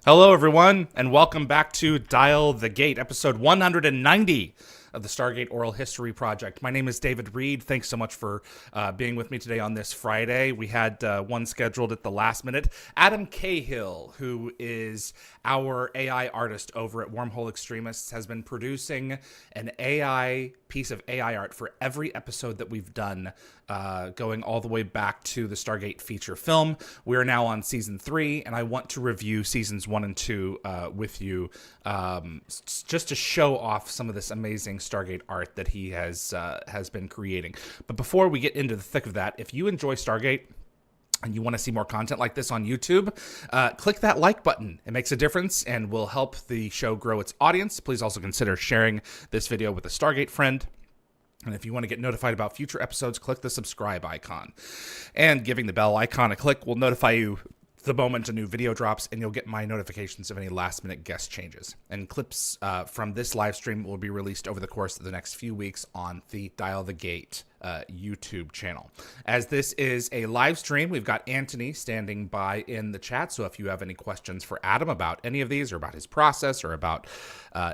Hello, everyone, and welcome back to Dial the Gate, episode 190 of the Stargate Oral History Project. My name is David Reed. Thanks so much for being with me today on this Friday. We had one scheduled at the last minute. Adam Cahill, who is our AI artist over at Wormhole X-Tremists, has been producing an AI piece of AI art for every episode that we've done, going all the way back to the Stargate feature film. We are now on season 3, and I want to review seasons 1 and 2 with you, just to show off some of this amazing Stargate art that he has been creating. But before we get into the thick of that, if you enjoy Stargate and you want to see more content like this on YouTube, click that like button. It makes a difference and will help the show grow its audience. Please also consider sharing this video with a Stargate friend. And if you want to get notified about future episodes, click the subscribe icon. And giving the bell icon a click will notify you the moment a new video drops, and you'll get my notifications of any last-minute guest changes. And clips from this live stream will be released over the course of the next few weeks on the Dial the Gate YouTube channel. As this is a live stream, we've got Anthony standing by in the chat, so if you have any questions for Adam about any of these, or about his process, or about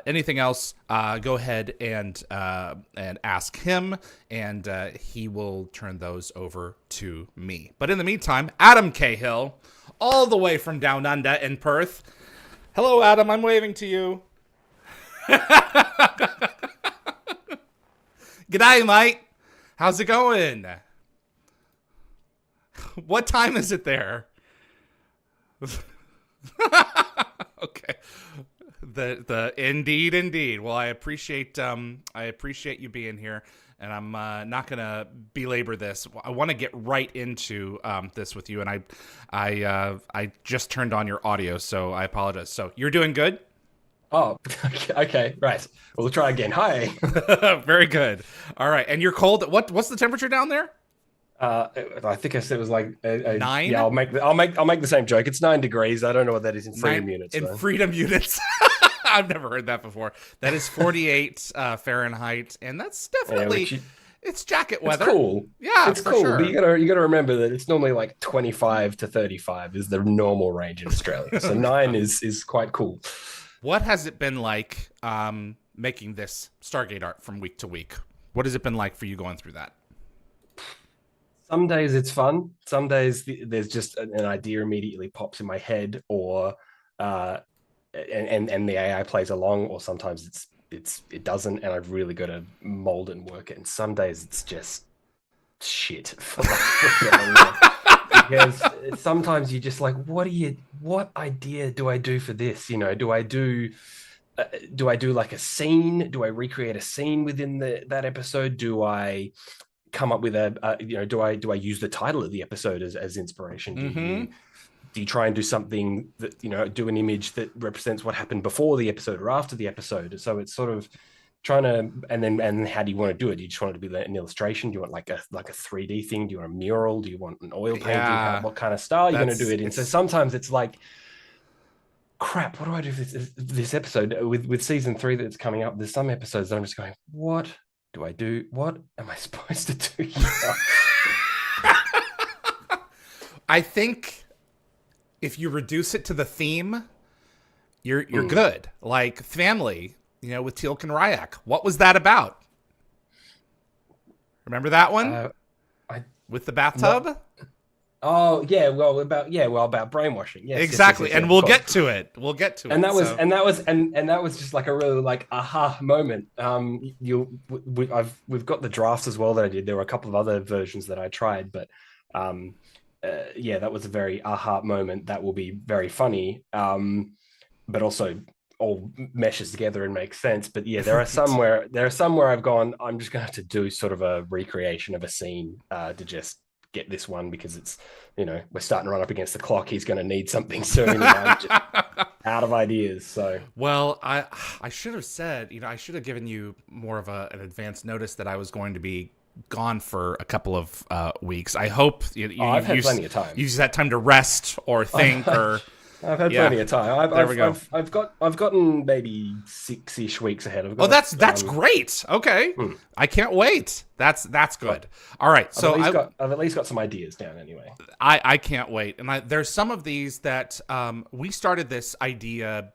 anything else, go ahead and ask him, and he will turn those over to me. But in the meantime, Adam Cahill, all the way from down under in Perth. Hello, Adam. I'm waving to you. G'day, mate. How's it going? What time is it there? Okay. The indeed. Well, I appreciate you being here. And I'm not going to belabor this. I want to get right into this with you. And I just turned on your audio, so I apologize. So you're doing good? Oh, okay, right. We'll try again. Hi. Very good. All right. And you're cold. What's the temperature down there? I think I said it was like 9. Yeah, I'll make the same joke. It's 9 degrees. I don't know what that is in freedom units. In though. freedom units. I've never heard that before. That is 48 Fahrenheit, and that's definitely it's jacket weather. It's cool. Yeah, it's for cool. Sure. But you gotta remember that it's normally like 25 to 35 is the normal range in Australia. So 9 is quite cool. What has it been like making this Stargate art from week to week? What has it been like for you going through that? Some days it's fun. Some days there's just an idea immediately pops in my head, or and the AI plays along, or sometimes it doesn't, and I've really got to mold it and work it. And some days it's just shit. Because sometimes you're just like, what idea do I do for this? You know, do I do like a scene? Do I recreate a scene within that episode? Do I come up with do I use the title of the episode as inspiration? Do you try and do something that, do an image that represents what happened before the episode or after the episode? So it's sort of trying to, and how do you want to do it? Do you just want it to be an illustration? Do you want like a 3D thing? Do you want a mural? Do you want an oil painting? Yeah, what kind of style you're going to do it in? So sometimes it's like, crap, what do I do for this episode? With season 3 that's coming up, there's some episodes that I'm just going, what do I do? What am I supposed to do here? I think if you reduce it to the theme, you're good. Like family, with Teal'c and Ryak. What was that about? Remember that one? With the bathtub? No. Oh yeah, about brainwashing. Yes, exactly. Yes, and we'll get to it. We'll get to it. And that was just like a really like aha moment. We've got the drafts as well that I did. There were a couple of other versions that I tried, but that was a very aha moment. That will be very funny, but also all meshes together and makes sense. But yeah, there are some where I've gone, I'm just gonna have to do sort of a recreation of a scene to just get this one, because it's, we're starting to run up against the clock. He's going to need something soon. And I'm just out of ideas. So, well, I should have said, I should have given you more of an advance notice that I was going to be gone for a couple of weeks. I hope I've had plenty of time. You use that time to rest or think or I've had Yeah. plenty of time. There we go. I've gotten maybe 6-ish weeks ahead. Oh, that's great. Okay, I can't wait. That's good. All right, so I've at least got some ideas down anyway. I can't wait. And there's some of these that we started this idea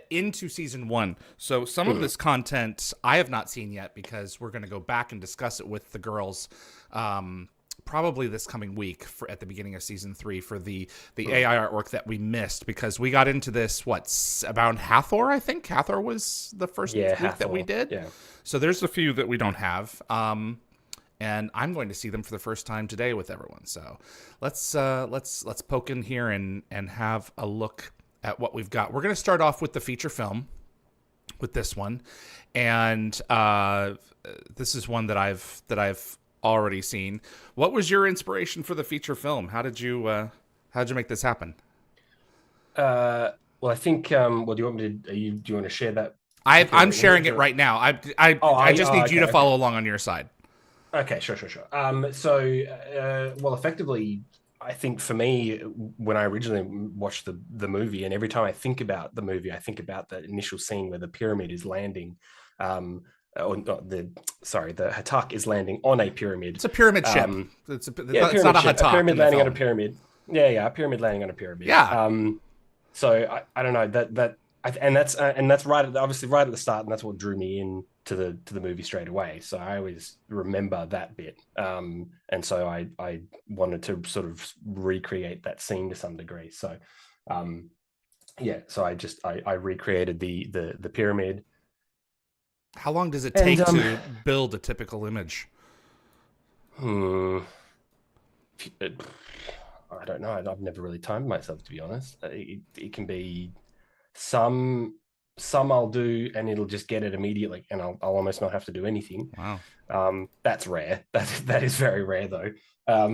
into season 1. So some of this content I have not seen yet because we're going to go back and discuss it with the girls probably this coming week at the beginning of season 3 for the AI artwork that we missed, because we got into this about Hathor. I think Hathor was the first week that we did. Yeah. So there's a few that we don't have. And I'm going to see them for the first time today with everyone. So let's poke in here and have a look at what we've got. We're going to start off with the feature film with this one, and this is one that I've already seen. What was your inspiration for the feature film? How did you make this happen? Well, I think. Well, do you want me to? Do you want to share that? I'm sharing it right now. I just need you to follow along on your side. Okay, sure. Well, effectively, I think for me, when I originally watched the movie, and every time I think about the movie, I think about the initial scene where the pyramid is landing, the Hathor is landing on a pyramid. It's a pyramid ship. It's not a Hathor. A pyramid landing on a pyramid. Yeah, a pyramid landing on a pyramid. Yeah. So I don't know that's right, obviously right at the start, and that's what drew me in to the movie straight away. So I always remember that bit, and so I wanted to sort of recreate that scene to some degree. So so I recreated the pyramid. How long does it take to build a typical image? I don't know. I've never really timed myself, to be honest. It can be some I'll do and it'll just get it immediately, and I'll almost not have to do anything. Wow. That's rare. That is very rare though. I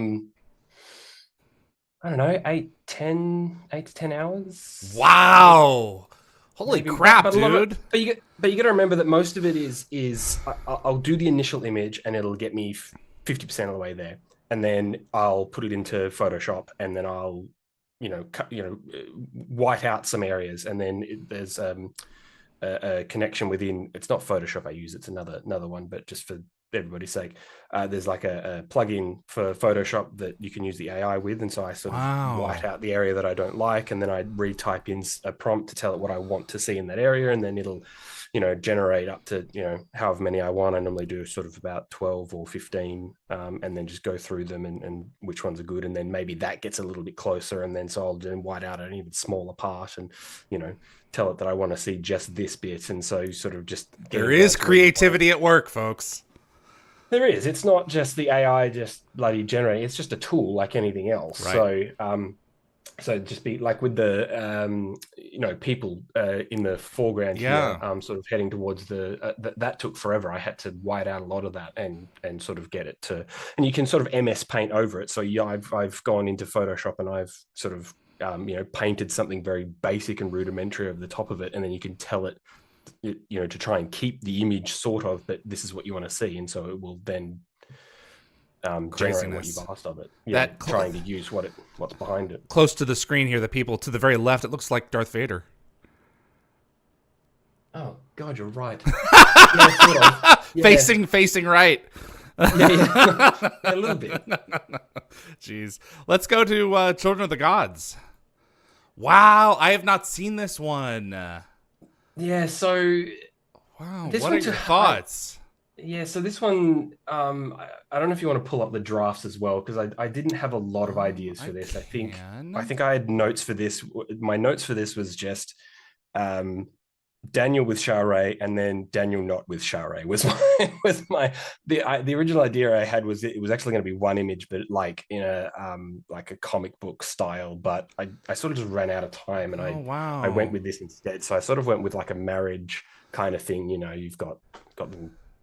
don't know, 8 to 10 hours. Wow. Holy crap, dude. But you got to remember that most of it is I'll do the initial image and it'll get me 50% of the way there. And then I'll put it into Photoshop, and then I'll, white out some areas. And then there's a connection within, it's not Photoshop I use, it's another one, but just for everybody's sake, there's like a plugin for Photoshop that you can use the AI with, and so I sort of white out the area that I don't like, and then I retype in a prompt to tell it what I want to see in that area, and then it'll generate up to however many I want. I normally do sort of about 12 or 15, and then just go through them and which ones are good, and then maybe that gets a little bit closer, and then so I'll do white out an even smaller part, and tell it that I want to see just this bit. And so sort of just there is creativity at work, folks. There is. It's not just the AI just bloody generating. It's just a tool like anything else. Right. So just be like with the people in the foreground here, sort of heading towards that took forever. I had to white out a lot of that and sort of get it to, and you can sort of MS Paint over it. So I've gone into Photoshop and I've sort of painted something very basic and rudimentary over the top of it, and then you can tell it to try and keep the image sort of, but this is what you want to see, and so it will then generate what you've asked of it. Trying to use what's behind it. Close to the screen here, the people to the very left, it looks like Darth Vader. Oh God, you're right. Yeah, sort of. Yeah. Facing right. Yeah. A little bit. Jeez, let's go to Children of the Gods. Wow, I have not seen this one. Yeah, so wow, what are your thoughts? So this one, I don't know if you want to pull up the drafts as well, because I didn't have a lot of ideas for this. I think I had notes for this. My notes for this was just Daniel with Chariot, and then Daniel not with Chariot was the original idea I had was it was actually going to be one image, but like in a like a comic book style. But I sort of just ran out of time, and I went with this instead. So I sort of went with like a marriage kind of thing. You've got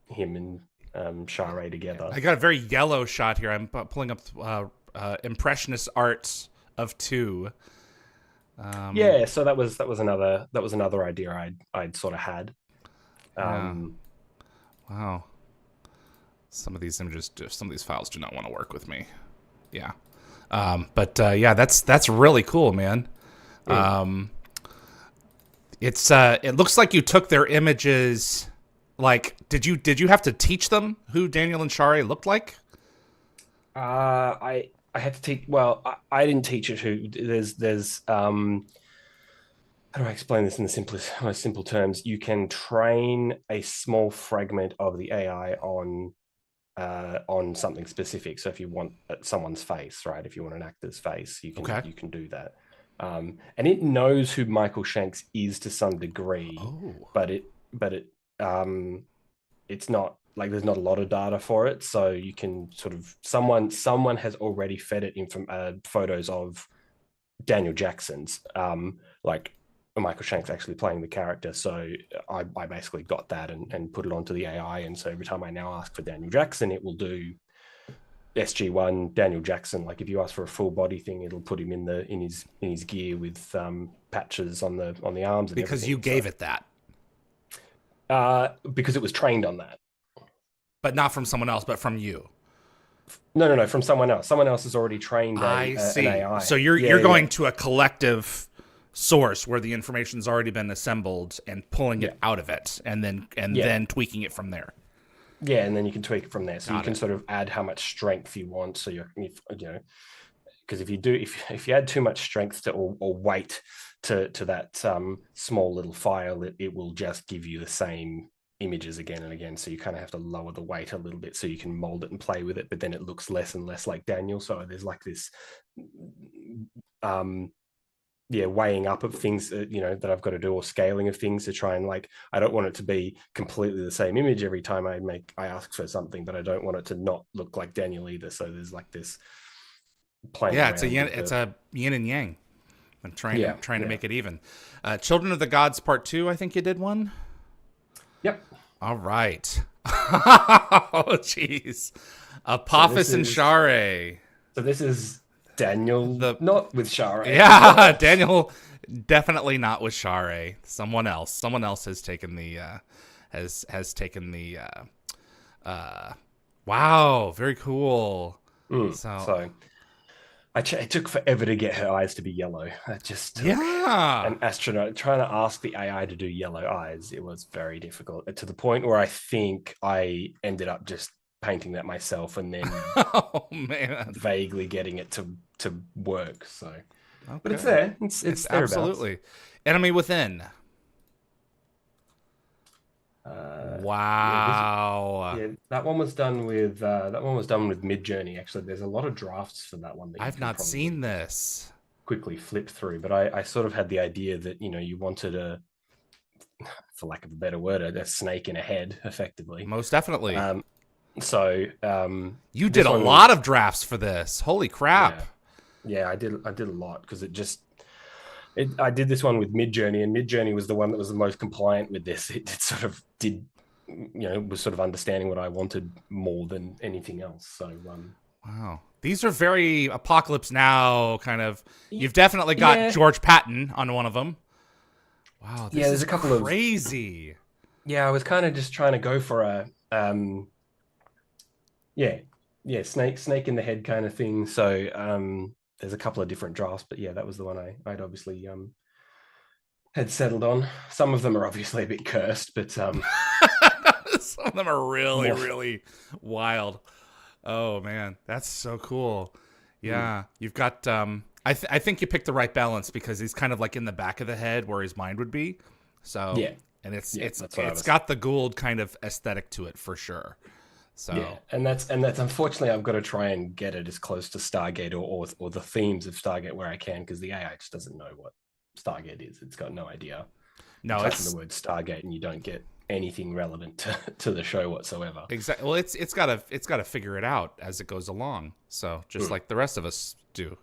him and Chariot together. I got a very yellow shot here. I'm pulling up impressionist art of 2. So that was another idea I'd sort of had. Wow. Some of these files do not want to work with me. Yeah. But that's really cool, man. It looks like you took their images. Like, did you have to teach them who Daniel and Shari looked like? I had to teach. Well, I didn't teach it. Who there's how do I explain this in the most simple terms? You can train a small fragment of the AI on something specific. So if you want someone's face, right? If you want an actor's face, you can do that. And it knows who Michael Shanks is to some degree, but it's not like there's not a lot of data for it. So you can sort of someone has already fed it in from photos of Daniel Jackson's, like Michael Shanks actually playing the character. So I basically got that and put it onto the AI. And so every time I now ask for Daniel Jackson, it will do SG-1 Daniel Jackson. Like if you ask for a full body thing, it'll put him in his gear with patches on the arms. And because you gave it that. Because it was trained on that. But not from someone else, but from you. No, from someone else. Someone else has already trained I see. an AI. So you're going to a collective source where the information's already been assembled and pulling it out of it and then tweaking it from there. Yeah, and then you can tweak it from there. So you can sort of add how much strength you want. So because if you add too much strength or weight to that small little file, it will just give you the same images again and again. So you kind of have to lower the weight a little bit so you can mold it and play with it, but then it looks less and less like Daniel. So there's like this weighing up of things that I've got to do, or scaling of things to try and, like, I don't want it to be completely the same image every time I ask for something, but I don't want it to not look like Daniel either. So there's like this playing. Yeah, it's a yin and yang. I'm trying to make it even. Children of the Gods Part 2, I think you did one. Yep. All right. Oh, jeez. Apophis and Shari. So this is Daniel, not with Shari. Yeah, Daniel definitely not with Shari. Someone else has taken the wow, very cool. So it took forever to get her eyes to be yellow. It just took an astronaut trying to ask the AI to do yellow eyes. It was very difficult, to the point where I think I ended up just painting that myself and then vaguely getting it to work. So, but it's there. It's absolutely. Enemy Within. Wow. That one was done with Midjourney. Actually, there's a lot of drafts for that one that I've not seen this. Quickly flip through, but I sort of had the idea that you wanted for lack of a better word, a snake in a head, effectively. Most definitely. You did a lot of drafts for this. Holy crap! Yeah, I did a lot because I did this one with Midjourney, and Midjourney was the one that was the most compliant with this. It sort of did, was sort of understanding what I wanted more than anything else. So, wow, these are very Apocalypse Now kind of. You've definitely got George Patton on one of them. Wow, this there's a couple crazy. I was kind of just trying to go for a snake in the head kind of thing. So there's a couple of different drafts, but that was the one I'd obviously had settled on. Some of them are obviously a bit cursed, but some of them are really really wild. Oh man, that's so cool. Yeah, you've got I think you picked the right balance, because he's kind of like in the back of the head where his mind would be. So and it's got the Gould kind of aesthetic to it for sure. So and that's unfortunately I've got to try and get it as close to Stargate or the themes of Stargate where I can, because the AI just doesn't know what Stargate is. It's got no idea. No, it's the word Stargate and you don't get anything relevant to the show whatsoever. Exactly. Well, it's got to figure it out as it goes along. So just like the rest of us do.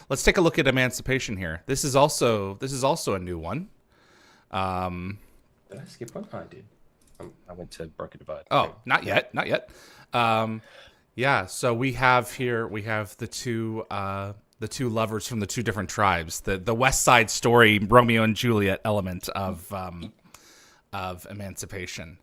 Let's take a look at Emancipation here. This is also a new one. Did I skip one? I did. I went to Broca Divide. Oh, not yet. So we have the two lovers from the two different tribes, the West Side Story Romeo and Juliet element of Emancipation.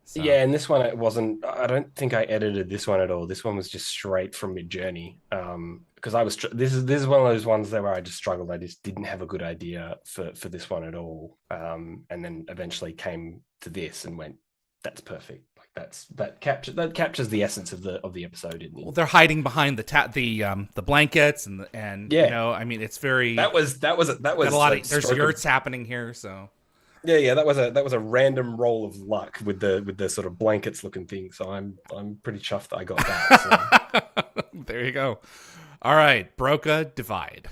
So Yeah, and this one it wasn't. I don't think I edited this one at all. This one was just straight from Mid-Journey. Because this is one of those ones there where I just struggled. I just didn't have a good idea for this one at all. And then eventually came to this and went, that's perfect. Like that captures the essence of the episode. well, they're hiding behind the blankets and Yeah, I mean, it's very that was got a lot a of there's stroke of, yurts happening here. So yeah, that was a random roll of luck with the sort of blankets looking thing. So I'm pretty chuffed that I got that. So. there you go. All right, Broca Divide.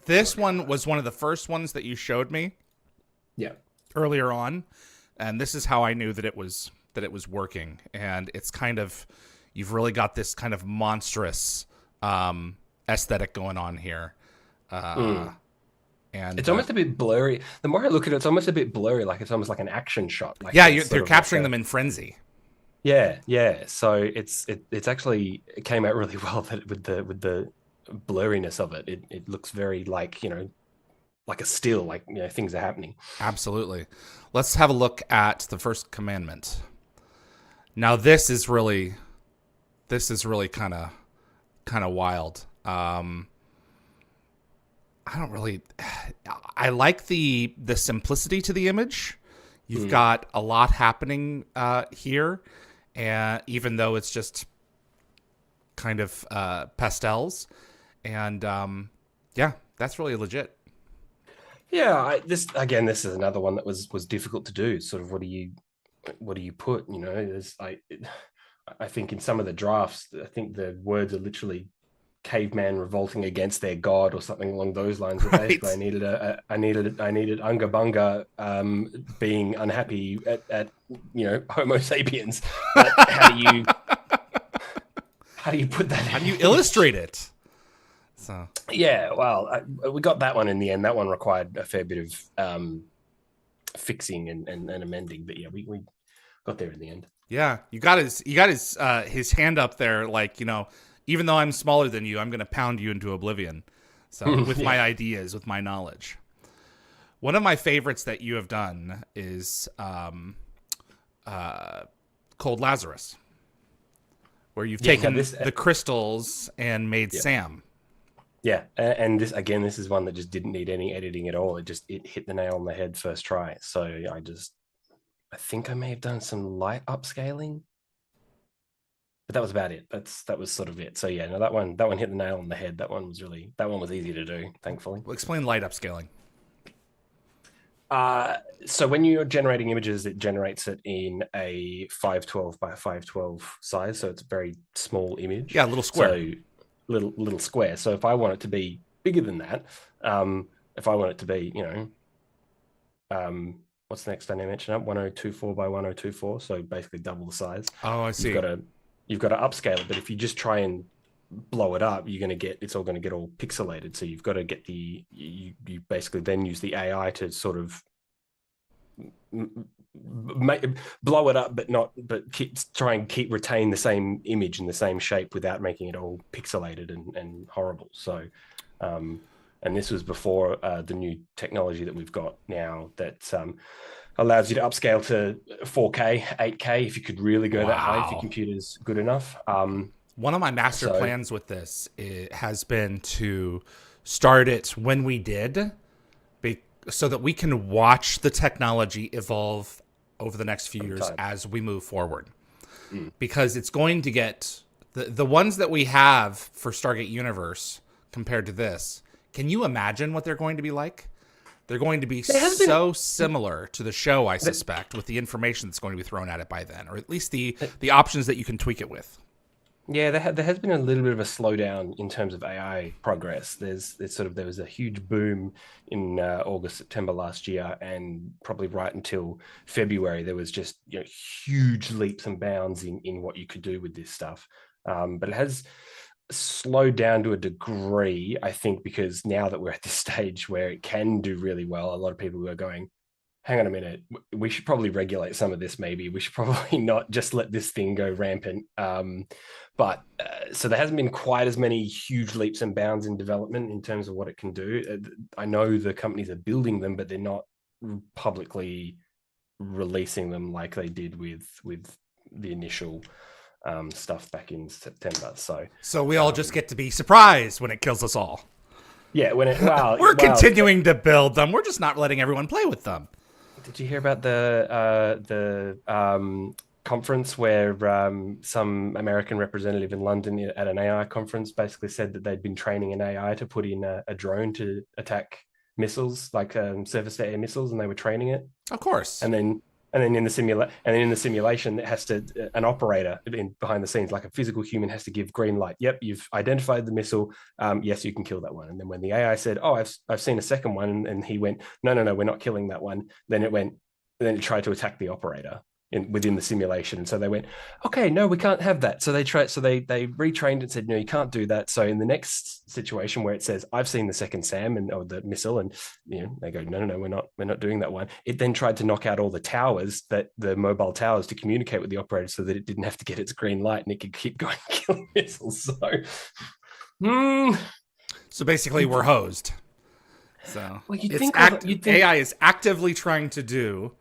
This one was one of the first ones that you showed me Yeah. earlier on, and this is how I knew that it was working. And it's kind of, you've really got this kind of monstrous aesthetic going on here. And It's almost a bit blurry. The more I look at it, it's almost a bit blurry. Like it's almost like an action shot. Like yeah, it's they're sort of capturing like them in frenzy. yeah. So it's actually it came out really well that with the blurriness of it. It looks very like like a still, like things are happening. Absolutely. Let's have a look at the First Commandment. Now this is really kind of wild. I like the simplicity to the image. You've got a lot happening here, and even though it's just kind of pastels, and yeah, that's really legit. Yeah, this is another one that was difficult to do. Sort of what do you put? I think in some of the drafts, I think the words are literally caveman revolting against their god or something along those lines. But Right. basically, I needed Unga Bunga being unhappy at Homo sapiens. But how do you put that? How do you illustrate it? So Yeah, well, we got that one in the end. That one required a fair bit of fixing and amending, but yeah, we got there in the end. yeah, you got his hand up there, like even though I'm smaller than you, I'm going to pound you into oblivion. So with my ideas, with my knowledge. One of my favorites that you have done is Cold Lazarus, where you've taken the crystals and made Sam. Yeah, and this is one that just didn't need any editing at all. It hit the nail on the head first try. So I think I may have done some light upscaling, but that was about it. That was sort of it. So yeah, no, that one hit the nail on the head. That one was easy to do, thankfully. Well, explain light upscaling. So when you're generating images, it generates it in a 512 by 512 size. So it's a very small image. Yeah, a little square. So little square. So if I want it to be bigger than that, if I want it to be, what's the next dimension up? 1024 by 1024. So basically double the size. Oh, I see. You've got to upscale it, but if you just try and blow it up, it's all going to get all pixelated. So you've got to get you basically then use the AI to sort of blow it up, but try and retain the same image and the same shape without making it all pixelated and horrible. So, and this was before the new technology that we've got now that allows you to upscale to 4K, 8K if you could really go that high if your computer's good enough. One of my master plans with this has been to start it when we did, so that we can watch the technology evolve over the next few years as we move forward. Because it's going to get the ones that we have for Stargate Universe compared to this. Can you imagine what they're going to be like? They're going to be so similar to the show, I suspect, with the information that's going to be thrown at it by then, or at least the options that you can tweak it with. Yeah, there has been a little bit of a slowdown in terms of AI progress. There was a huge boom in August, September last year, and probably right until February, there was just huge leaps and bounds in what you could do with this stuff. But it has slowed down to a degree, I think, because now that we're at this stage where it can do really well, a lot of people are going, hang on a minute, we should probably regulate some of this. Maybe we should probably not just let this thing go rampant. So there hasn't been quite as many huge leaps and bounds in development in terms of what it can do. I know the companies are building them, but they're not publicly releasing them like they did with the initial stuff back in September. So we all just get to be surprised when it kills us all. Yeah, when we're continuing to build them. We're just not letting everyone play with them. Did you hear about the conference where some American representative in London at an AI conference basically said that they'd been training an AI to put in a drone to attack missiles, like surface-to-air missiles, and they were training it? Of course. And then in the simulation, it has to an operator behind the scenes, like a physical human, has to give green light. Yep, you've identified the missile. Yes, you can kill that one. And then when the AI said, "Oh, I've seen a second one," and he went, "No, we're not killing that one." Then it tried to attack the operator within the simulation. And so they went, "Okay, no, we can't have that." So they retrained and said, "No, you can't do that." So in the next situation where it says, "I've seen the second SAM or the missile," and they go, "No, we're not doing that one." It then tried to knock out all the towers, the mobile towers, to communicate with the operator so that it didn't have to get its green light and it could keep going killing missiles. So basically, we're hosed. So AI is actively trying to do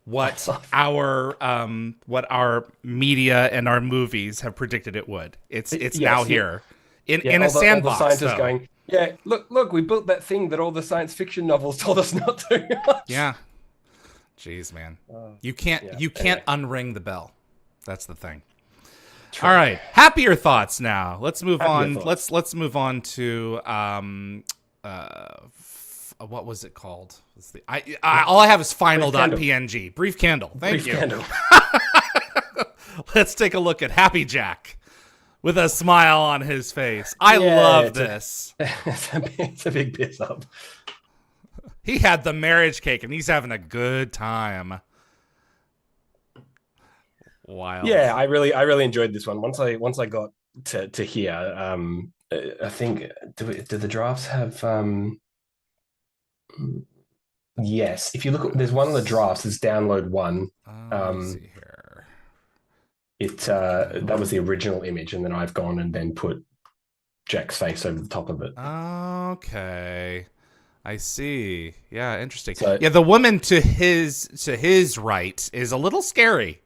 what our media and our movies have predicted it would. It's now here in a sandbox. All the scientists going, "Yeah, look, we built that thing that all the science fiction novels told us not to." Yeah. Jeez, man. You can't unring the bell. That's the thing. True. All right. Happier thoughts now. Let's move on. Let's move on to what was it called? All I have is final.png. Brief Candle. Thank you. Candle. Let's take a look at Happy Jack with a smile on his face. I love this. It's a big piss up. He had the marriage cake and he's having a good time. Wild. Yeah, I really enjoyed this one. Once I got to here, I think do the drafts have yes, if you look at, there's one of the drafts, is download one. Let's see here. That was the original image, and then I've gone and then put Jack's face over the top of it. Okay, I see. Yeah, interesting. So, yeah, the woman to his right is a little scary.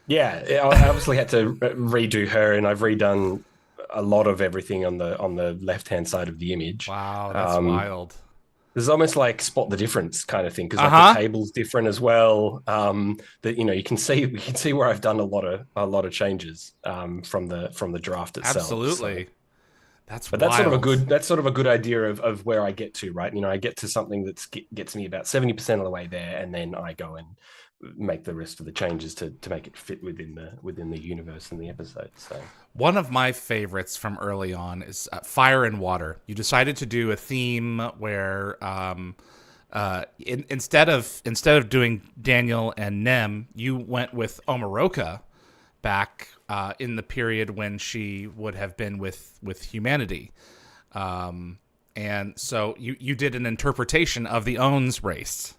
Yeah, I obviously had to redo her, and I've redone a lot of everything on the left-hand side of the image. Wow, that's wild. There's almost like spot the difference kind of thing, because like the table's different as well. That you can see where I've done a lot of changes from the draft itself. Absolutely. So. That's sort of a good idea of where I get to, right? I get to something that gets me about 70% of the way there, and then I go and make the rest of the changes to make it fit within the universe and the episode. So one of my favorites from early on is Fire and Water. You decided to do a theme where instead of doing Daniel and Nem, you went with Omaroka back in the period when she would have been with humanity. And so you did an interpretation of the Ons race.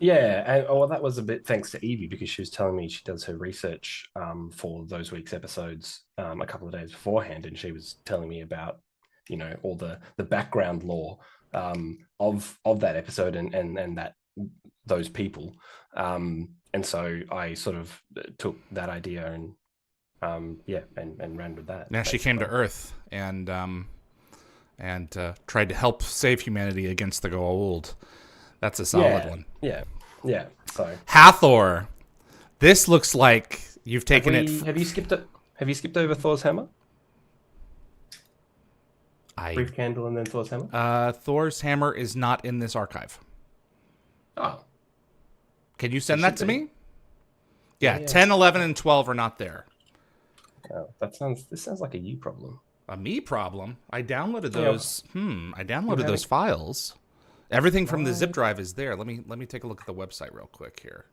Yeah, and that was a bit thanks to Evie, because she was telling me she does her research for those week's episodes a couple of days beforehand, and she was telling me about all the background lore of that episode and that those people, and so I sort of took that idea and ran with that. Now she came to Earth and tried to help save humanity against the Goa'uld. That's a solid one. Yeah. So Hathor. This looks like you've taken it. Have you skipped over Thor's hammer? Brief Candle and then Thor's hammer. Thor's hammer is not in this archive. Oh. Can you send that to me? Yeah, 10, 11, and 12 are not there. Oh, this sounds like a you problem. A me problem? I downloaded those. I downloaded those files. Everything from the zip drive is there. Let me take a look at the website real quick here.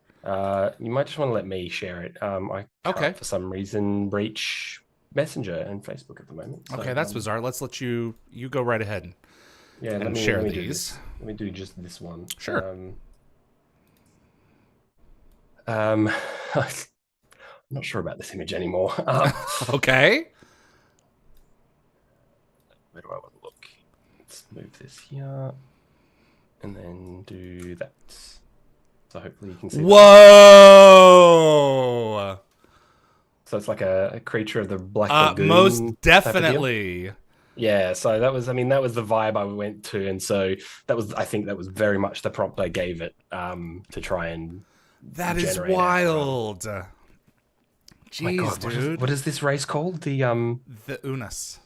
You might just want to let me share it. I can't, for some reason, reach Messenger and Facebook at the moment. So, okay, that's bizarre. Let's let you go right ahead. And share these. Let me do just this one. Sure. I'm not sure about this image anymore. Okay. Where do I want to look? Let's move this here. And then do that. So hopefully you can see that. Whoa! So it's like a creature of the Black Lagoon. Most type of deal. definitely. Yeah, so that was the vibe I went to, and so I think that was very much the prompt I gave it to try and That is generate wild. Oh my God, Jeez, dude. what is this race called? The Unas.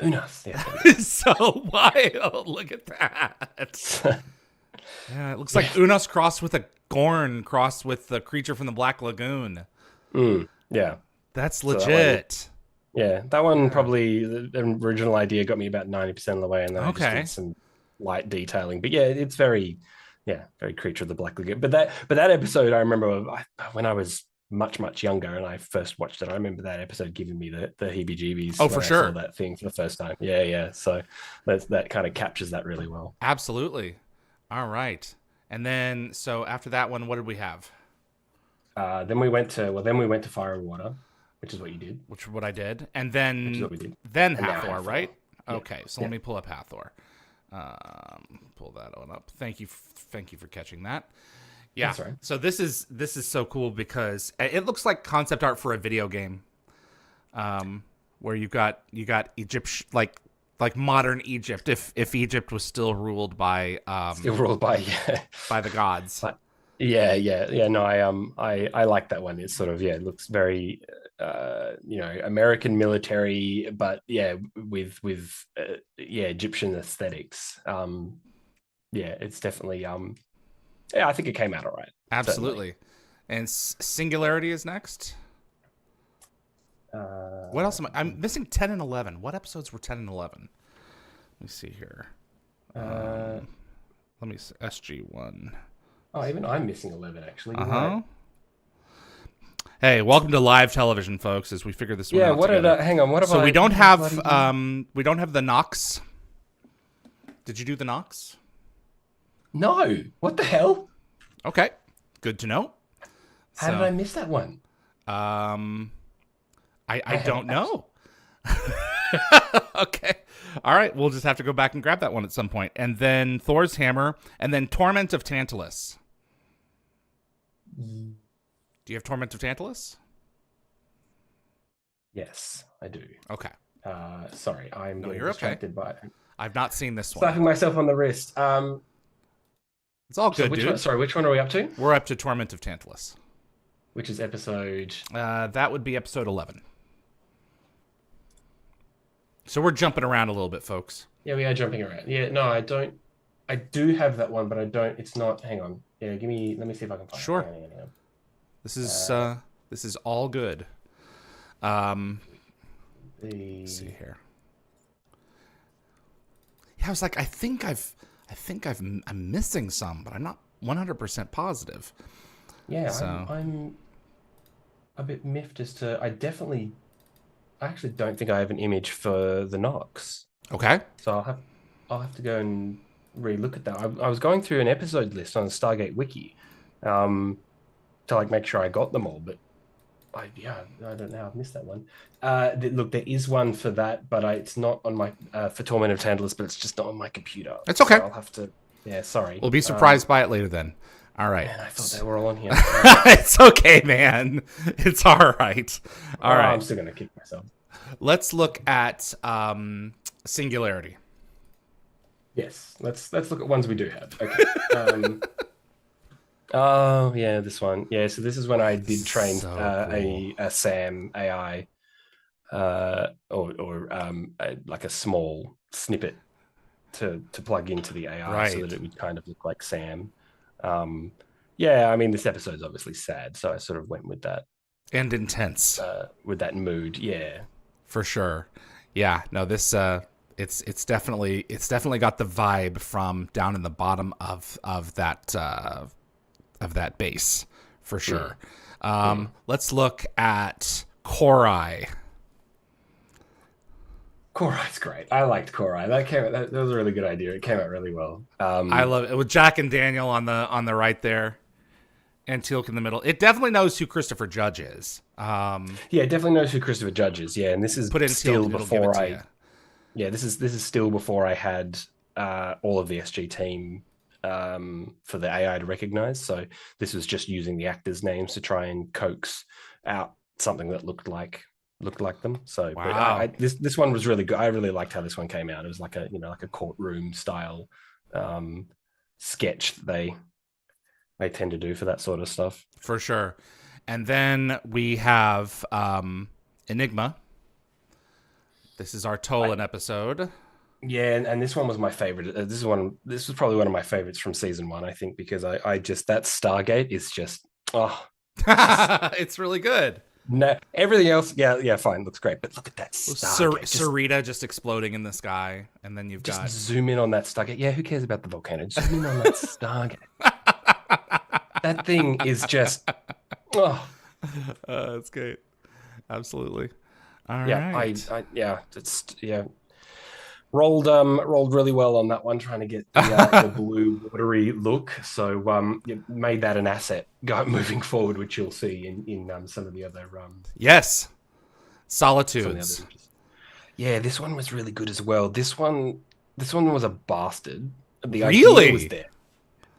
Unas. Yeah. So wild. Look at that. Yeah, it looks like Unas crossed with a Gorn crossed with the creature from the Black Lagoon. Yeah. That's legit. That one probably, the original idea got me about 90% of the way, and then I just did some light detailing. But yeah, it's very creature of the Black Lagoon. But that episode, I remember when I was much younger and I first watched it, I remember that episode giving me the heebie-jeebies. Oh, for sure. I saw that thing for the first time. Yeah. So that kind of captures that really well. Absolutely. All right. And then, so after that one, what did we have? Then we went to Fire and Water, which is what you did. Which is what I did. And then, which is what we did. Then and Hathor, right? Yeah. Okay, so let me pull up Hathor. Pull that one up. Thank you for catching that. Yeah. That's right. So this is so cool because it looks like concept art for a video game, where you got Egypt like modern Egypt if Egypt was still ruled by by the gods. No, I like that one. It's sort of it looks very American military, but with Egyptian aesthetics. It's definitely I think it came out all right. Absolutely. Certainly. And Singularity is next. What else I'm missing? 10 and 11. What episodes were 10 and 11? Let me see here. Let me see. SG-1. Oh, even I'm missing 11 actually. Right. Hey, welcome to live television, folks. As we figure this one out. Hang on. What about? So we don't have the Nox. Did you do the Nox? No. What the hell? Okay, good to know. How did I miss that one? I don't know. Okay. All right. We'll just have to go back and grab that one at some point. And then Thor's Hammer. And then Torment of Tantalus. Do you have Torment of Tantalus? Yes, I do. Okay. Sorry, I'm getting distracted by it. I've not seen this one. Slapping myself on the wrist. It's all good, dude. Which one are we up to? We're up to Torment of Tantalus. Which is episode? That would be episode 11. So we're jumping around a little bit, folks. Yeah, we are jumping around. Yeah, no, I don't. I do have that one, but I don't. It's not. Hang on. Yeah, let me see if I can find it. Sure. Hang on. This is all good. Let's see here. Yeah, I was like, I think I'm missing some, but I'm not 100% positive. Yeah, so. I'm a bit miffed as to. I actually don't think I have an image for the Nox. Okay. So I'll have to go and re-look at that. I was going through an episode list on the Stargate wiki, to make sure I got them all, but I don't know. I've missed that one. Look, there is one for that, but it's not on my for Torment of Tantalus, but it's just not on my computer. It's okay. So I'll have to. Yeah, sorry. We'll be surprised by it later then. All right. Man, I thought they were all on here. It's okay, man. It's all right. All right. I'm still gonna kick myself. Let's look at Singularity. Yes, let's look at ones we do have. Okay. Oh yeah, this one. Yeah, so this is when I did train cool. a SAM AI, like a small snippet to plug into the AI so that it would kind of look like Sam. Yeah, I mean this episode's obviously sad, so I sort of went with that. And intense. With that mood, yeah. For sure. Yeah, no, this it's definitely got the vibe from down in the bottom of that base, for sure. Let's look at Cor-Ai. Cor-Ai's great. I liked Cor-Ai. That was a really good idea. It came out really well. I love it. With Jack and Daniel on the right there, and Teal'c in the middle. It definitely knows who Christopher Judge is. Yeah, it definitely knows who Christopher Judge is. Yeah, and this is still before I. Yeah, this is still before I had all of the SG team for the AI to recognize. So this was just using the actors' names to try and coax out something that looked like them. So, Wow. but this one was really good. I really liked how this one came out. It was like a courtroom style sketch that they tend to do for that sort of stuff. For sure. And then we have Enigma. This is our Tolan episode. Yeah, and this one was my favorite. This was probably one of my favorites from season 1, I think, because I just, that Stargate is just, it's really good. No, everything else, yeah, fine, looks great, but look at that Stargate. Sarita just exploding in the sky, and then you've just got zoom in on that Stargate. Yeah, who cares about the volcano? Zoom in on that Stargate. That thing is just, that's great. Absolutely. All yeah, right. rolled really well on that one, trying to get the blue watery look. So made that an asset moving forward, which you'll see in some of the other yes, Solitudes. Yeah, this one was really good as well. This one was a bastard. The really idea was there,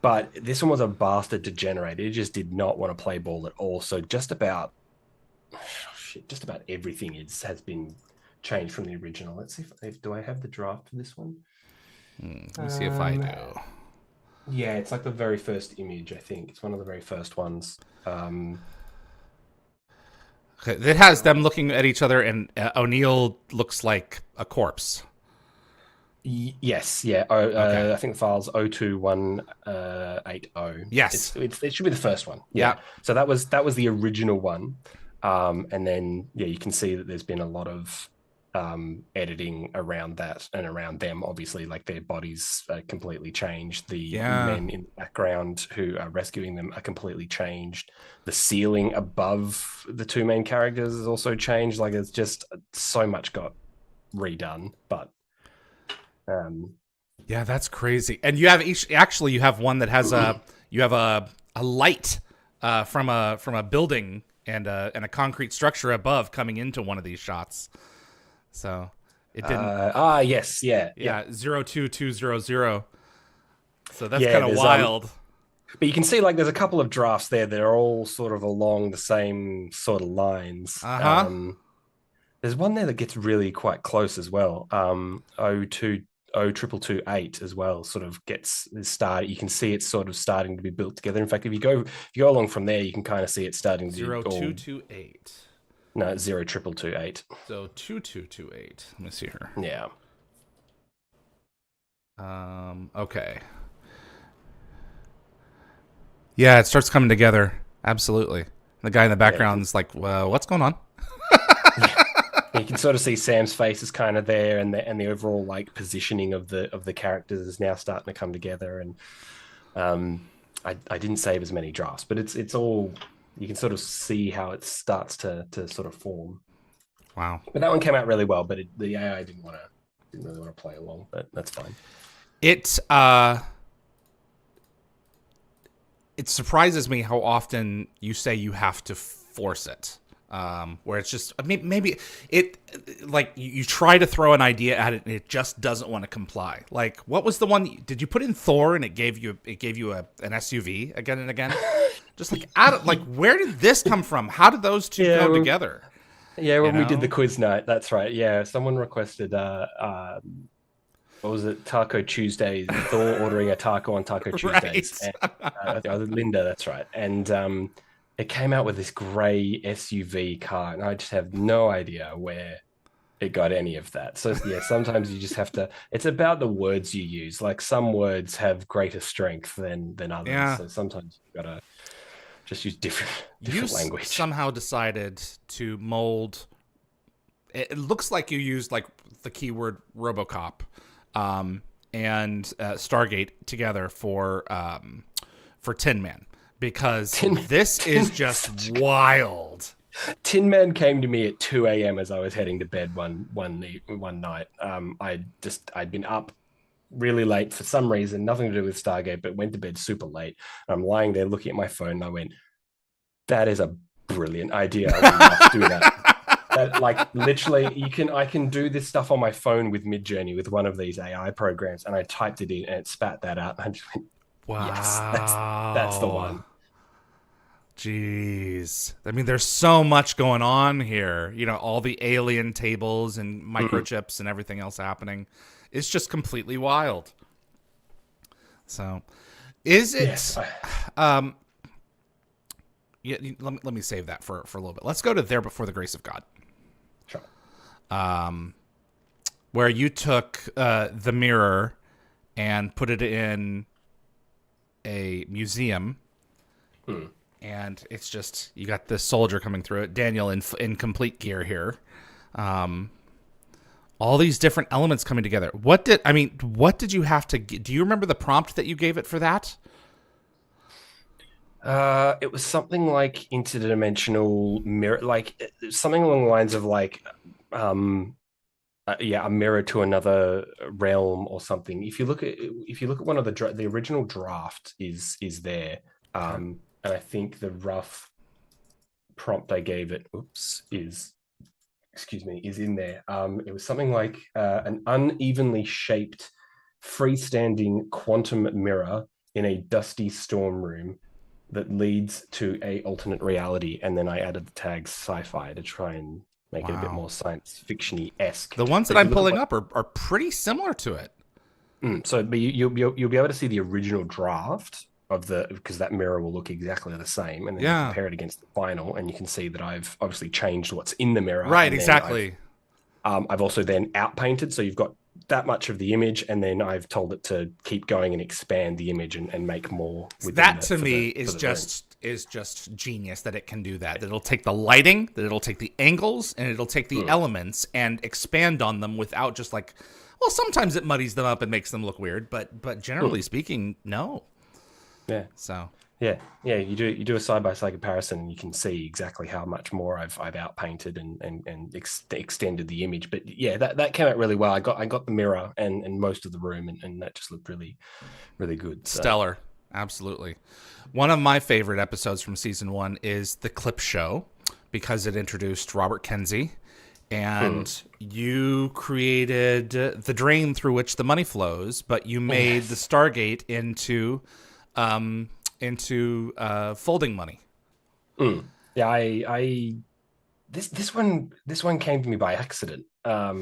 but this one was a bastard to generate. It just did not want to play ball at all. So just about everything has been changed from the original. Let's see if do I have the draft for this one? Let me see if I do. Yeah, it's like the very first image, I think. It's one of the very first ones. Okay, it has them looking at each other, and O'Neill looks like a corpse. Yes, yeah. Okay. I think the file's 02180. Yes, it should be the first one. Yeah. So that was the original one, and then you can see that there's been a lot of editing around that and around them. Obviously, like their bodies are completely changed. The men in the background who are rescuing them are completely changed. The ceiling above the two main characters is also changed. Like it's just so much got redone, but. Yeah, that's crazy. And you have you have one that has a light from a building and a concrete structure above coming into one of these shots. So it didn't. Yes, yeah. 02200. So that's kind of wild. But you can see like there's a couple of drafts there that are all sort of along the same sort of lines. There's one there that gets really quite close as well. 02228 as well sort of gets started. You can see it's sort of starting to be built together. In fact, if you go along from there, you can kind of see it starting to 0228. No, 02228. So 2228. Let me see here. Yeah. Okay. Yeah, it starts coming together. Absolutely. The guy in the background is like, what's going on? You can sort of see Sam's face is kind of there, and the overall like positioning of the characters is now starting to come together. And I didn't save as many drafts, but it's all, you can sort of see how it starts to sort of form. Wow! But that one came out really well, but the AI didn't really want to play along, but that's fine. It surprises me how often you say you have to force it. Where it's just maybe it like you try to throw an idea at it and it just doesn't want to comply. Like, what was the one? Did you put in Thor and it gave you an SUV again and again? Just like where did this come from? How did those two go together? Yeah, when we did the quiz night, that's right. Yeah, someone requested what was it? Taco Tuesdays. Thor ordering a taco on Taco Tuesdays. Right. And, Linda, that's right. And it came out with this gray SUV car, and I just have no idea where it got any of that. So yeah, sometimes you just have to. It's about the words you use. Like some words have greater strength than others. Yeah. So sometimes you gotta just use different language. Somehow decided to mold. It looks like you used like the keyword RoboCop, and Stargate together for Tin Man. Because this is just wild. Tin Man came to me at 2 a.m. as I was heading to bed one night. I'd been up really late for some reason, nothing to do with Stargate, but went to bed super late. I'm lying there looking at my phone, and I went, "That is a brilliant idea. I would love to do that." Like literally, I can do this stuff on my phone with Midjourney with one of these AI programs, and I typed it in and it spat that out. And I just went, Yes, that's the one. Jeez. I mean, there's so much going on here. You know, all the alien tables and microchips and everything else happening. It's just completely wild. So, is it... Yes. Yeah, let me save that for a little bit. Let's go to There Before the Grace of God. Sure. Where you took the mirror and put it in a museum. And it's just, you got this soldier coming through it. Daniel in complete gear here. All these different elements coming together. What did you have to... Do you remember the prompt that you gave it for that? It was something like interdimensional mirror, like something along the lines of like, a mirror to another realm or something. If you look at one of the original draft is there, and I think the rough prompt I gave it, is in there. It was something like an unevenly shaped, freestanding quantum mirror in a dusty storm room that leads to a alternate reality, and then I added the tag sci-fi to try and make it a bit more science fiction-y-esque. The ones that I'm pulling up are pretty similar to it. But you'll be able to see the original draft of because that mirror will look exactly the same, and then you compare it against the final, and you can see that I've obviously changed what's in the mirror. Right, exactly. I've also then outpainted, so you've got that much of the image, and then I've told it to keep going and expand the image and make more. That to me is just genius that it can do that. That it'll take the lighting, that it'll take the angles, and it'll take the elements and expand on them without just like, well, sometimes it muddies them up and makes them look weird, but generally speaking, no. Yeah. So yeah, you do a side-by-side comparison, and you can see exactly how much more I've outpainted and extended the image. But yeah, that came out really well. I got the mirror and most of the room, and that just looked really, really good. So. Stellar, absolutely. One of my favorite episodes from season 1 is the clip show, because it introduced Robert Kenzie, and you created the drain through which the money flows, but you made the Stargate into folding money. Yeah, this one came to me by accident, a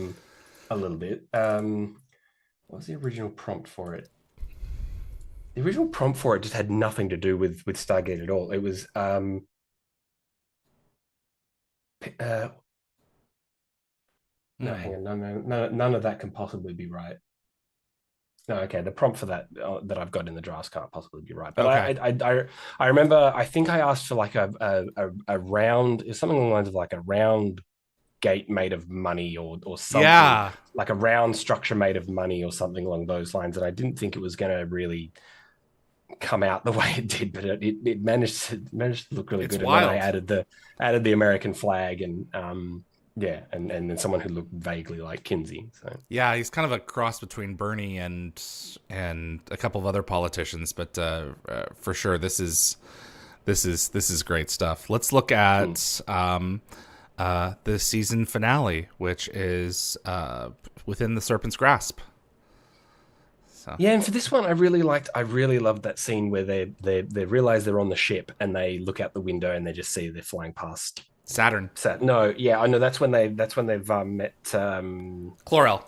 little bit. What was the original prompt for it? The original prompt for it just had nothing to do with Stargate at all. It was no, hang on, no, none of that can possibly be right. No, okay. The prompt for that I've got in the drafts can't possibly be right. But I remember. I think I asked for like a round, something along the lines of like a round gate made of money or something. Yeah, like a round structure made of money or something along those lines. And I didn't think it was going to really come out the way it did, but it managed to look really good. Wild. And then I added the American flag and and then someone who looked vaguely like Kinsey. So yeah, he's kind of a cross between Bernie and a couple of other politicians, but for sure this is great stuff. Let's look at the season finale, which is Within the Serpent's Grasp. So. Yeah, and for this one, I really loved that scene where they realize they're on the ship and they look out the window and they just see they're flying past Saturn. No, yeah, I know. That's when they've met Cor-Ai.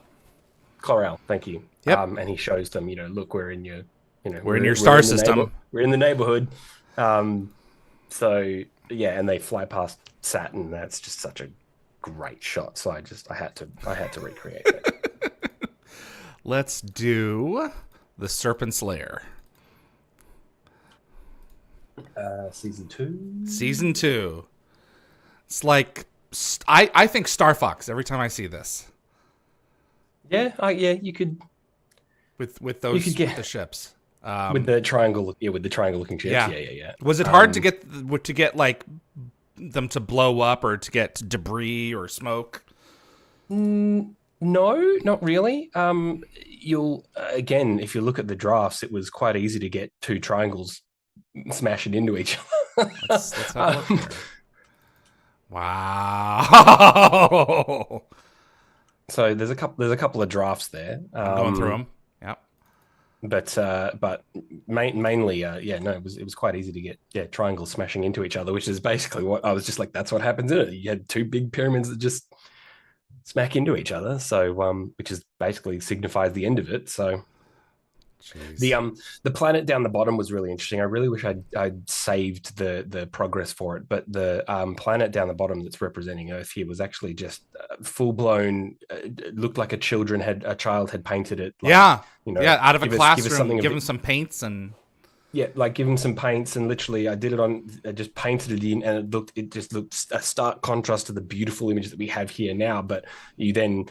Cor-Ai, thank you. Yep. And he shows them, look, we're in your, we're in your star system. We're in the neighborhood. So yeah, and they fly past Saturn. That's just such a great shot. So I had to recreate it. Let's do the Serpent's Lair. Season 2. Season 2. It's like I think Star Fox every time I see this. Yeah, you could with those the ships with the triangle. Yeah, with the triangle looking ships. Yeah. Was it hard to get like them to blow up or to get debris or smoke? No, not really. You'll again, if you look at the drafts, it was quite easy to get two triangles smashing into each other. Let's have a look here. Wow. So there's a couple of drafts there. I'm going through them. Yep. but mainly, yeah, no, it was quite easy to get triangles smashing into each other, which is basically what I was just like. That's what happens in it. You had two big pyramids that just smack into each other. So, which is basically signifies the end of it. So, Jeez. the planet down the bottom was really interesting. I really wish I'd saved the progress for it, but the planet down the bottom that's representing Earth here was actually just full blown. Looked like a child had painted it. Like, Yeah. you know, Yeah. Out of a give us classroom, something a give him bit. some paints and Yeah, like give him some paints, and literally I just painted it in, and it just looked a stark contrast to the beautiful image that we have here now. But you then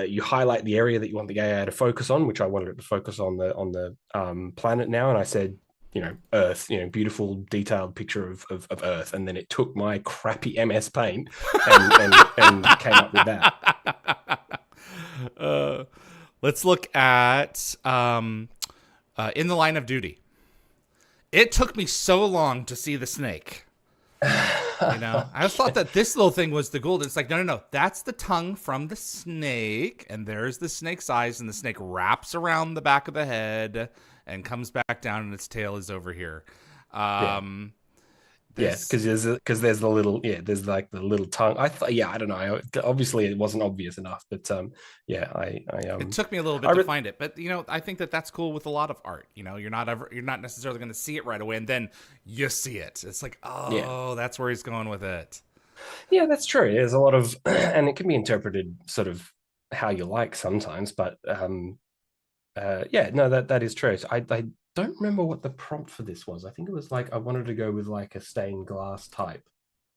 you highlight the area that you want the AI to focus on, which I wanted it to focus on the planet now, and I said, Earth, beautiful detailed picture of Earth, and then it took my crappy MS Paint and came up with that. uh, let's look at In the Line of Duty. It took me so long to see the snake. I thought that this little thing was the gold. It's like, no. That's the tongue from the snake, and there's the snake's eyes, and the snake wraps around the back of the head and comes back down, and its tail is over here. Yeah. Yes, because there's the little there's like the little tongue. I don't know. Obviously, it wasn't obvious enough, but it took me a little bit to find it, but I think that that's cool with a lot of art. You're not necessarily going to see it right away, and then you see it. It's like, that's where he's going with it. Yeah, that's true. There's a lot of, and it can be interpreted sort of how you like sometimes, but no, that is true. So I don't remember what the prompt for this was. I think it was like I wanted to go with like a stained glass type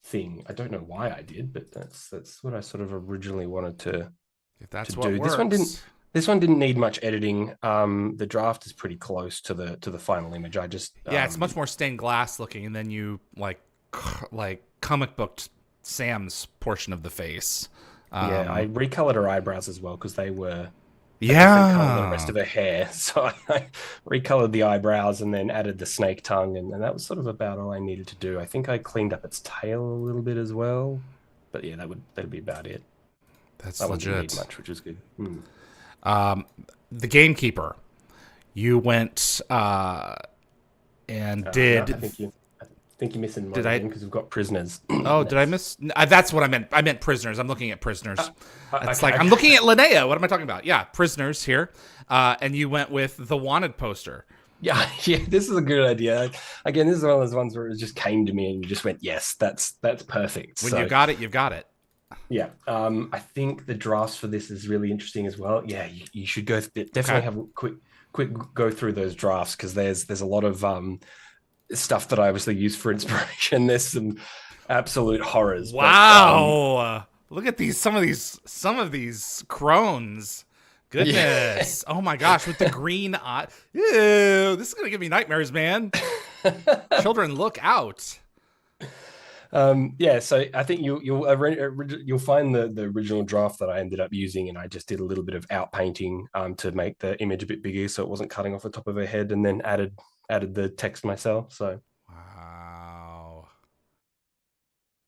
thing. I don't know why I did, but that's what I sort of originally wanted to If that's to what do. works. This one didn't need much editing. The draft is pretty close to the final image. I just it's much more stained glass looking, and then you like comic booked Sam's portion of the face. I recolored her eyebrows as well because they were a Yeah. different color than the rest of her hair. So I recolored the eyebrows and then added the snake tongue, and that was sort of about all I needed to do. I think I cleaned up its tail a little bit as well, but yeah, that'd be about it. That's That one didn't legit. need much, which is good. The Gamekeeper. You went and did. No, I think you're missing one Did I? because we've got prisoners. Oh, did I miss? That's what I meant. I meant prisoners. I'm looking at prisoners. It's okay. like I'm looking at Linnea. What am I talking about? Yeah, prisoners here. And you went with the wanted poster. Yeah, this is a good idea. Again, this is one of those ones where it just came to me and you just went, yes, that's perfect. When you got it, you've got it. Yeah, I think the drafts for this is really interesting as well. Yeah, you should definitely have a quick go through those drafts because there's a lot of stuff that I obviously use for inspiration. There's some absolute horrors. Wow, look at some of these crones. Goodness. Yeah. Oh my gosh, with the green eye. Ew, this is gonna give me nightmares, man. Children, look out. So I think you'll find the original draft that I ended up using, and I just did a little bit of outpainting to make the image a bit bigger, so it wasn't cutting off the top of her head, and then added the text myself. So wow,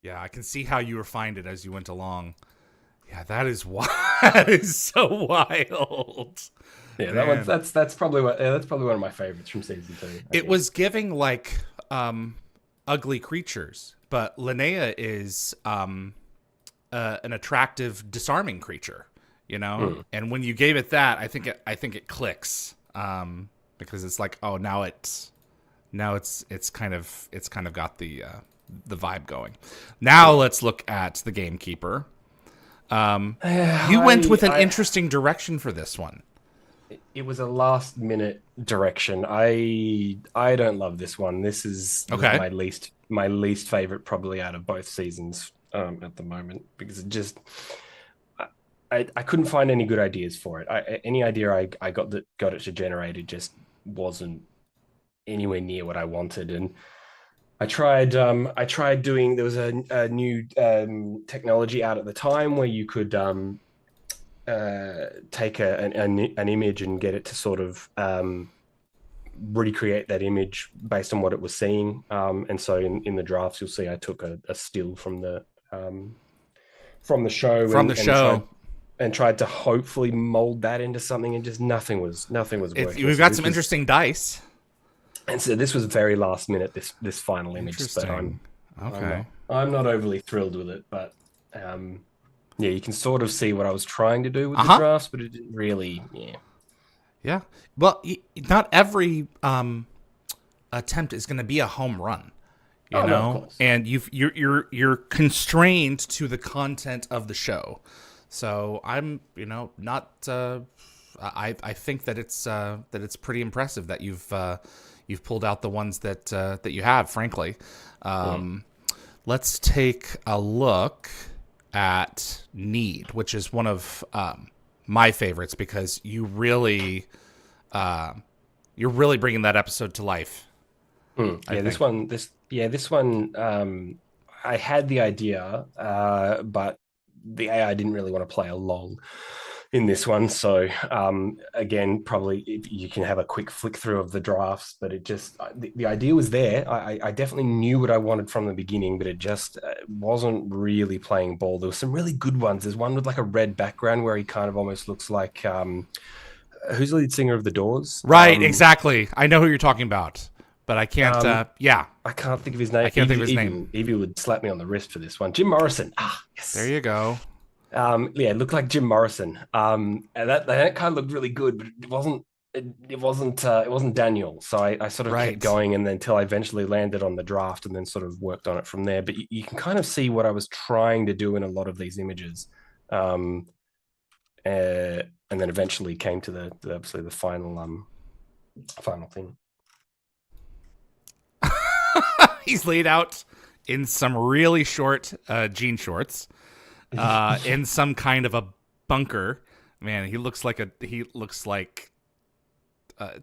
yeah, I can see how you refined it as you went along. Yeah, that is wild. That is so wild. Yeah, man. That's probably one of my favorites from season 2. It was giving like ugly creatures. But Linnea is an attractive, disarming creature, And when you gave it that, I think it clicks because it's like, oh, now it's kind of got the vibe going. Now let's look at the Gamekeeper. You went with an interesting direction for this one. It was a last minute direction. I don't love this one. This is my least favorite probably out of both seasons at the moment because it just I couldn't find any good ideas for it. Any idea I got it to generate, it just wasn't anywhere near what I wanted. And I tried doing, there was a new technology out at the time where you could take an image and get it to sort of recreate that image based on what it was seeing. And so in the drafts, you'll see I took a still from the show. and tried to hopefully mold that into something, and just nothing was working. We've So got this some was, interesting dice. and so this was very last minute. This final image, but Interesting. Okay. I'm not overly thrilled with it. But yeah, you can sort of see what I was trying to do with the Uh-huh. drafts, but it didn't really. Yeah, Yeah. Well, not every attempt is going to be a home run, you oh no, of know, course. and you're constrained to the content of the show. So I'm, not. I think that it's pretty impressive that you've pulled out the ones that you have. Frankly, let's take a look at Need, which is one of my favorites because you're really bringing that episode to life. Yeah, this one. I had the idea, but the AI didn't really want to play along in this one. So again, probably you can have a quick flick through of the drafts, but it just the idea was there. I definitely knew what I wanted from the beginning, but it just wasn't really playing ball. There were some really good ones. There's one with like a red background where he kind of almost looks like who's the lead singer of The Doors? Right, exactly. I know who you're talking about, but I can't. Yeah, I can't think of his name. I can't think of his name. Evie would slap me on the wrist for this one. Jim Morrison. Ah, yes. There you go. Yeah, it looked like Jim Morrison. And that kind of looked really good, but it wasn't Daniel. So I sort of kept going, and then until I eventually landed on the draft, and then sort of worked on it from there. But you can kind of see what I was trying to do in a lot of these images, and then eventually came to the obviously the final thing. He's laid out in some really short jean shorts, in some kind of a bunker. Man, he looks like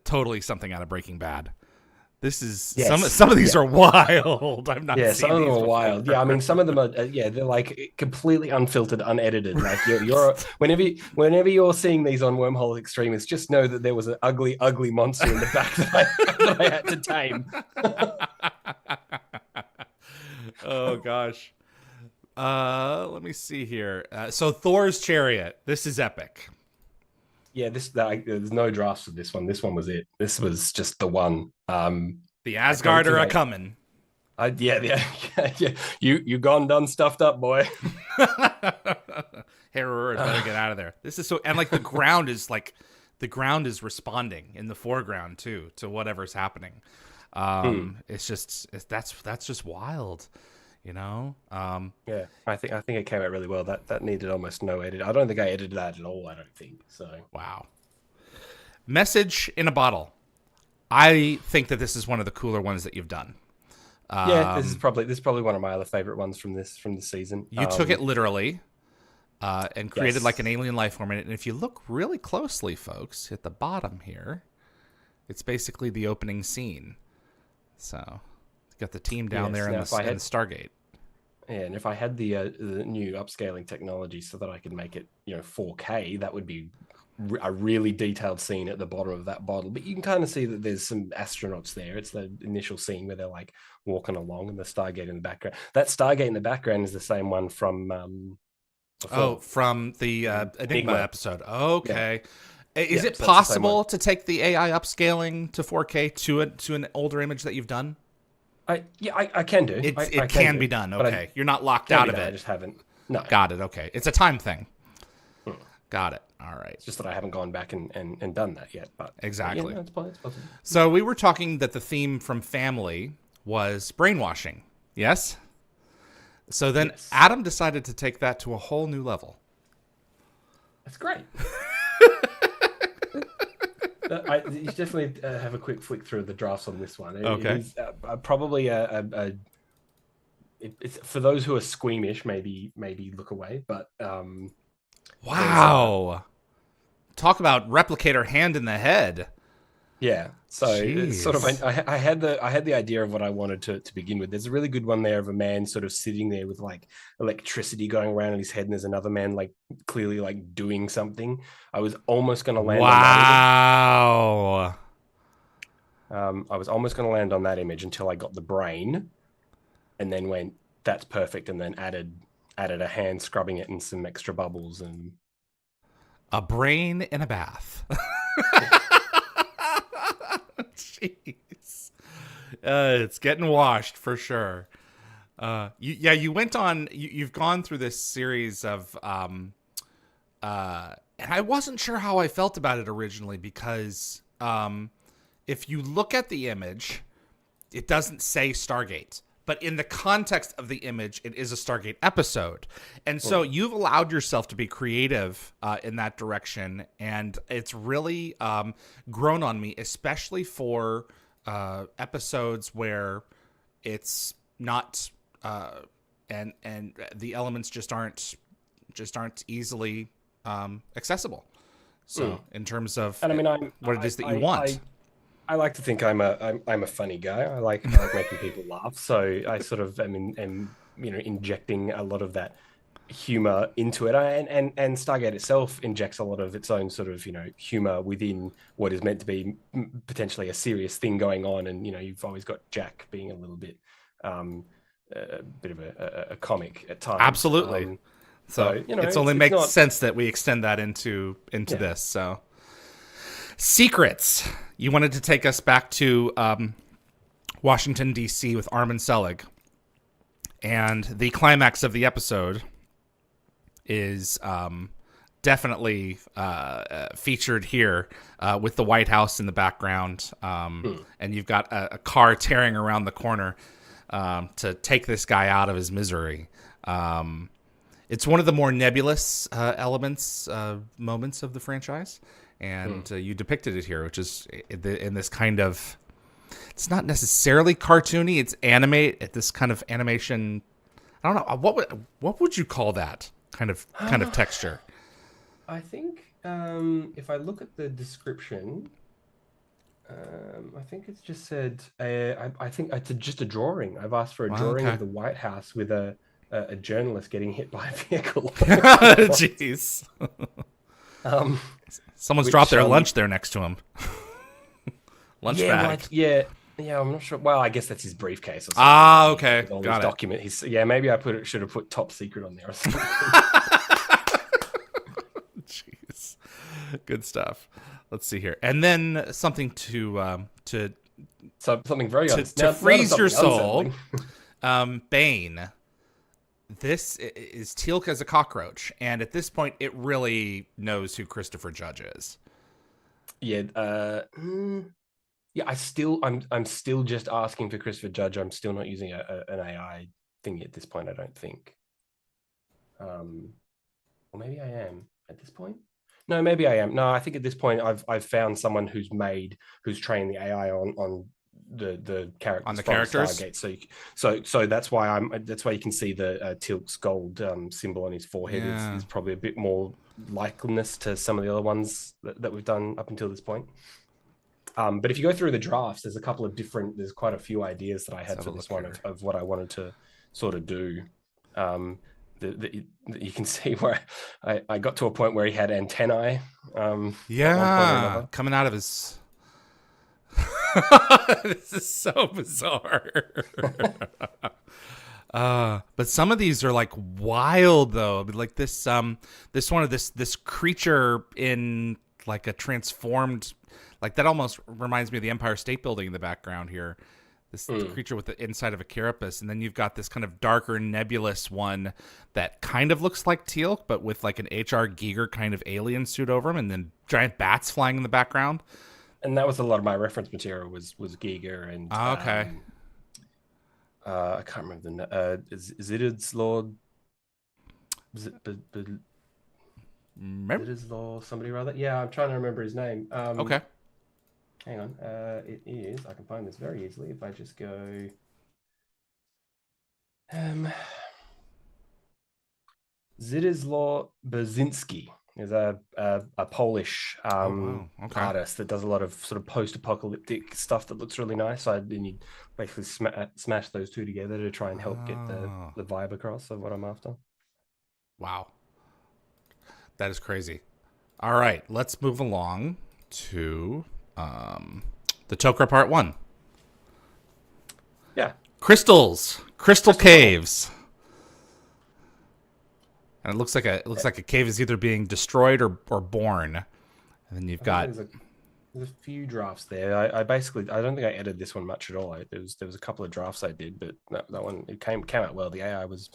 totally something out of Breaking Bad. This is some of these are wild. I've not seen some of them these are before. wild. Yeah, I mean, some of them are they're like completely unfiltered, unedited. Like you're whenever you're seeing these on Wormhole X-Tremists, just know that there was an ugly monster in the back that I had to tame. Oh gosh. Let me see here. So Thor's Chariot. This is epic. Yeah, there's no drafts of this one. This one was it. This was just the one. The Asgard are a coming. Yeah. You gone done stuffed up, boy. Hathor better get out of there. This is so, and like the ground is responding in the foreground too to whatever's happening. It's just that's just wild. Yeah, I think it came out really well. That needed almost no edit. I don't think I edited that at all. I don't think so. Wow. Message in a bottle. I think that this is one of the cooler ones that you've done. Yeah, this is probably one of my other favorite ones from the season. You took it literally, and created like an alien life form in it. And if you look really closely, folks, at the bottom here, it's basically the opening scene. So. Got the team down there in the Stargate. Yeah, and if I had the new upscaling technology so that I could make it 4K, that would be a really detailed scene at the bottom of that bottle. But you can kind of see that there's some astronauts there. It's the initial scene where they're like walking along and the Stargate in the background. That Stargate in the background is the same one from from the Enigma episode. Okay. Yeah. Is it so possible to take the AI upscaling to 4K to an older image that you've done? I can do. It can be done. Okay, you're not locked out of it. I just haven't. No, got it. Okay, it's a time thing. Got it. All right. It's just that I haven't gone back and done that yet. But exactly. Yeah, it's possible. So we were talking that the theme from Family was brainwashing. Yes. So then Adam decided to take that to a whole new level. That's great. You definitely have a quick flick through the drafts on this one. Okay. It is probably it's for those who are squeamish, maybe look away. But wow, talk about replicator hand in the head. Yeah. So it's sort of I had the idea of what I wanted to begin with. There's a really good one there of a man sort of sitting there with like electricity going around in his head, and there's another man like clearly like doing something. I was almost going to land on that image. I was almost going to land on that image until I got the brain, and then that's perfect, and then added a hand scrubbing it and some extra bubbles, and A brain in a bath. Jeez. It's getting washed for sure. You went on. You've gone through this series of, and I wasn't sure how I felt about it originally because, if you look at the image, it doesn't say Stargate, but in the context of the image, it is a Stargate episode, and so you've allowed yourself to be creative in that direction, and it's really grown on me, especially for episodes where it's not. And the elements just aren't easily accessible. So in terms of and I mean, what it is that you want, I like to think I'm a funny guy. I like making people laugh. So I sort of am injecting a lot of that humor into it. And Stargate itself injects a lot of its own sort of humor within what is meant to be potentially a serious thing going on. And you've always got Jack being a little bit. A bit of a comic at times. Absolutely. So it's only makes sense that we extend that into this. So secrets. You wanted to take us back to Washington D.C. with Armin Selig, and the climax of the episode is definitely featured here with the White House in the background, and you've got a car tearing around the corner. To take this guy out of his misery. It's one of the more nebulous moments of the franchise, and you depicted it here, which is in this kind of, it's not necessarily cartoony, it's this kind of animation. I don't know, what would you call that kind of texture? I think if I look at the description, I think it's just said. I think it's just a drawing. I've asked for a drawing of the White House with a journalist getting hit by a vehicle. Jeez. Someone's dropped their lunch there next to him. Lunch bag. Yeah, I'm not sure. Well, I guess that's his briefcase. Or something. Okay. Got it. Document. Maybe I should have put top secret on there or something. Jeez. Good stuff. Let's see here, and then something to something very to freeze your soul. Bane. This is Teal'c as a cockroach, and at this point, it really knows who Christopher Judge is. Yeah. I'm still just asking for Christopher Judge. I'm still not using an AI thing at this point. I don't think. Or maybe I am at this point. No, maybe I am. No, I think at this point I've found someone who's trained the AI on the characters on the characters. Stargate. So that's why you can see the Teal'c's gold symbol on his forehead. Yeah. It's probably a bit more likeness to some of the other ones that we've done up until this point. But if you go through the drafts, there's quite a few ideas that I had for this one of what I wanted to sort of do. You can see where I got to a point where he had antennae. Coming out of his. This is so bizarre. But some of these are like wild though. Like this creature in like a transformed, like that almost reminds me of the Empire State Building in the background here. This creature with the inside of a carapace, and then you've got this kind of darker, nebulous one that kind of looks like Teal'c, but with like an H.R. Giger kind of alien suit over him, and then giant bats flying in the background. And that was a lot of my reference material was Giger and okay. I can't remember the Zidid's Lord. Zidid's Lord, somebody rather. Yeah, I'm trying to remember his name. Okay. Hang on. It is. I can find this very easily if I just go. Zdzisław Brzezinski is a Polish artist that does a lot of sort of post-apocalyptic stuff that looks really nice. Then you basically smash those two together to try and help get the vibe across of what I'm after. Wow. That is crazy. All right, let's move along to the Tok'ra Part 1. Yeah. Crystal caves. And it looks like a cave is either being destroyed or born. And then you've got there's a few drafts there. I basically I don't think I edited this one much at all. There was a couple of drafts I did, but that one it came out well. The AI was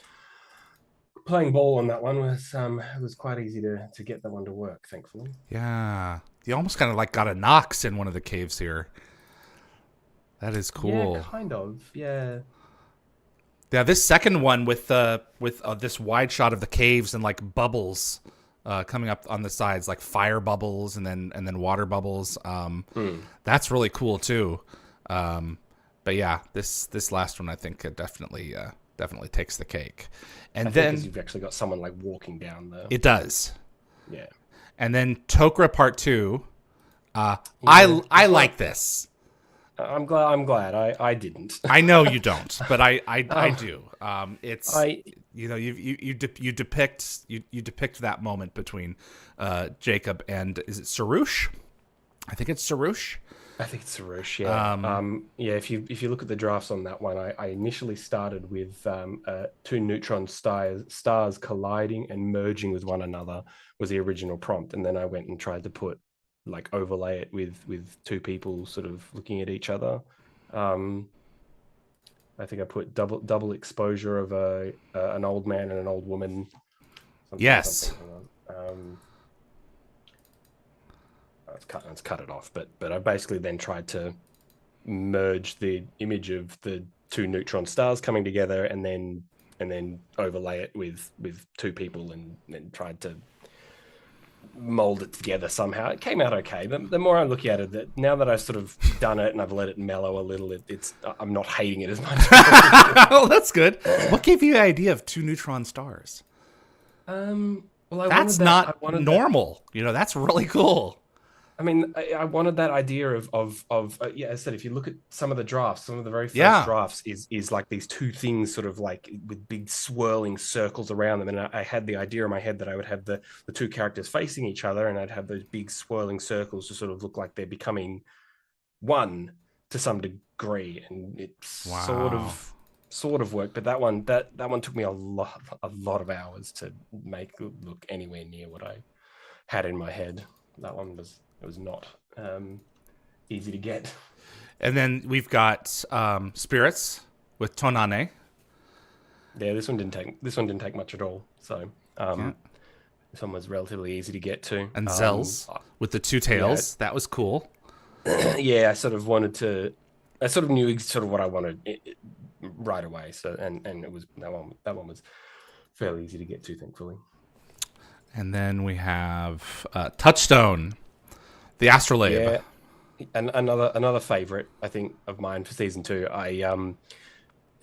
playing ball on that one. It was quite easy to get that one to work, thankfully. Yeah. You almost kind of like got a Nox in one of the caves here. That is cool. Yeah, kind of. Yeah. Yeah, this second one with this wide shot of the caves and like bubbles coming up on the sides, like fire bubbles and then water bubbles. That's really cool too. But yeah, this last one I think definitely takes the cake. And then you've actually got someone like walking down there. It does. Yeah. And then Tok'ra Part 2. I like this. I'm glad I didn't. I know you don't, but I do. You depict that moment between Jacob and, is it Sarush? I think it's Sarush. I think it's Sarush. Yeah. Yeah. If you look at the drafts on that one, I initially started with two neutron stars colliding and merging with one another was the original prompt, and then I went and tried to overlay it with two people sort of looking at each other. I think I put double exposure of an old man and an old woman. Yes. Let's cut it off. But I basically then tried to merge the image of the two neutron stars coming together and then overlay it with two people and then tried to mold it together somehow. It came out okay. The more I look at it, now that I've sort of done it and I've let it mellow a little, I'm not hating it as much. Oh, that's good. What gave you the idea of two neutron stars? Well, that's not normal. That's really cool. I mean, I wanted that idea of as I said, if you look at some of the drafts, some of the very first drafts is like these two things sort of like with big swirling circles around them. And I had the idea in my head that I would have the two characters facing each other and I'd have those big swirling circles to sort of look like they're becoming one to some degree. And it sort of worked. But that one took me a lot of hours to make look anywhere near what I had in my head. That one was not easy to get. And then we've got spirits with Tonane. Yeah, this one didn't take much at all. So this one was relatively easy to get to. And Zells with the two tails. Yeah. That was cool. Yeah, I sort of knew sort of what I wanted right away. So and it was that one was fairly easy to get to, thankfully. And then we have Touchstone, the Astrolabe. Yeah, and another favorite, I think, of mine for season 2.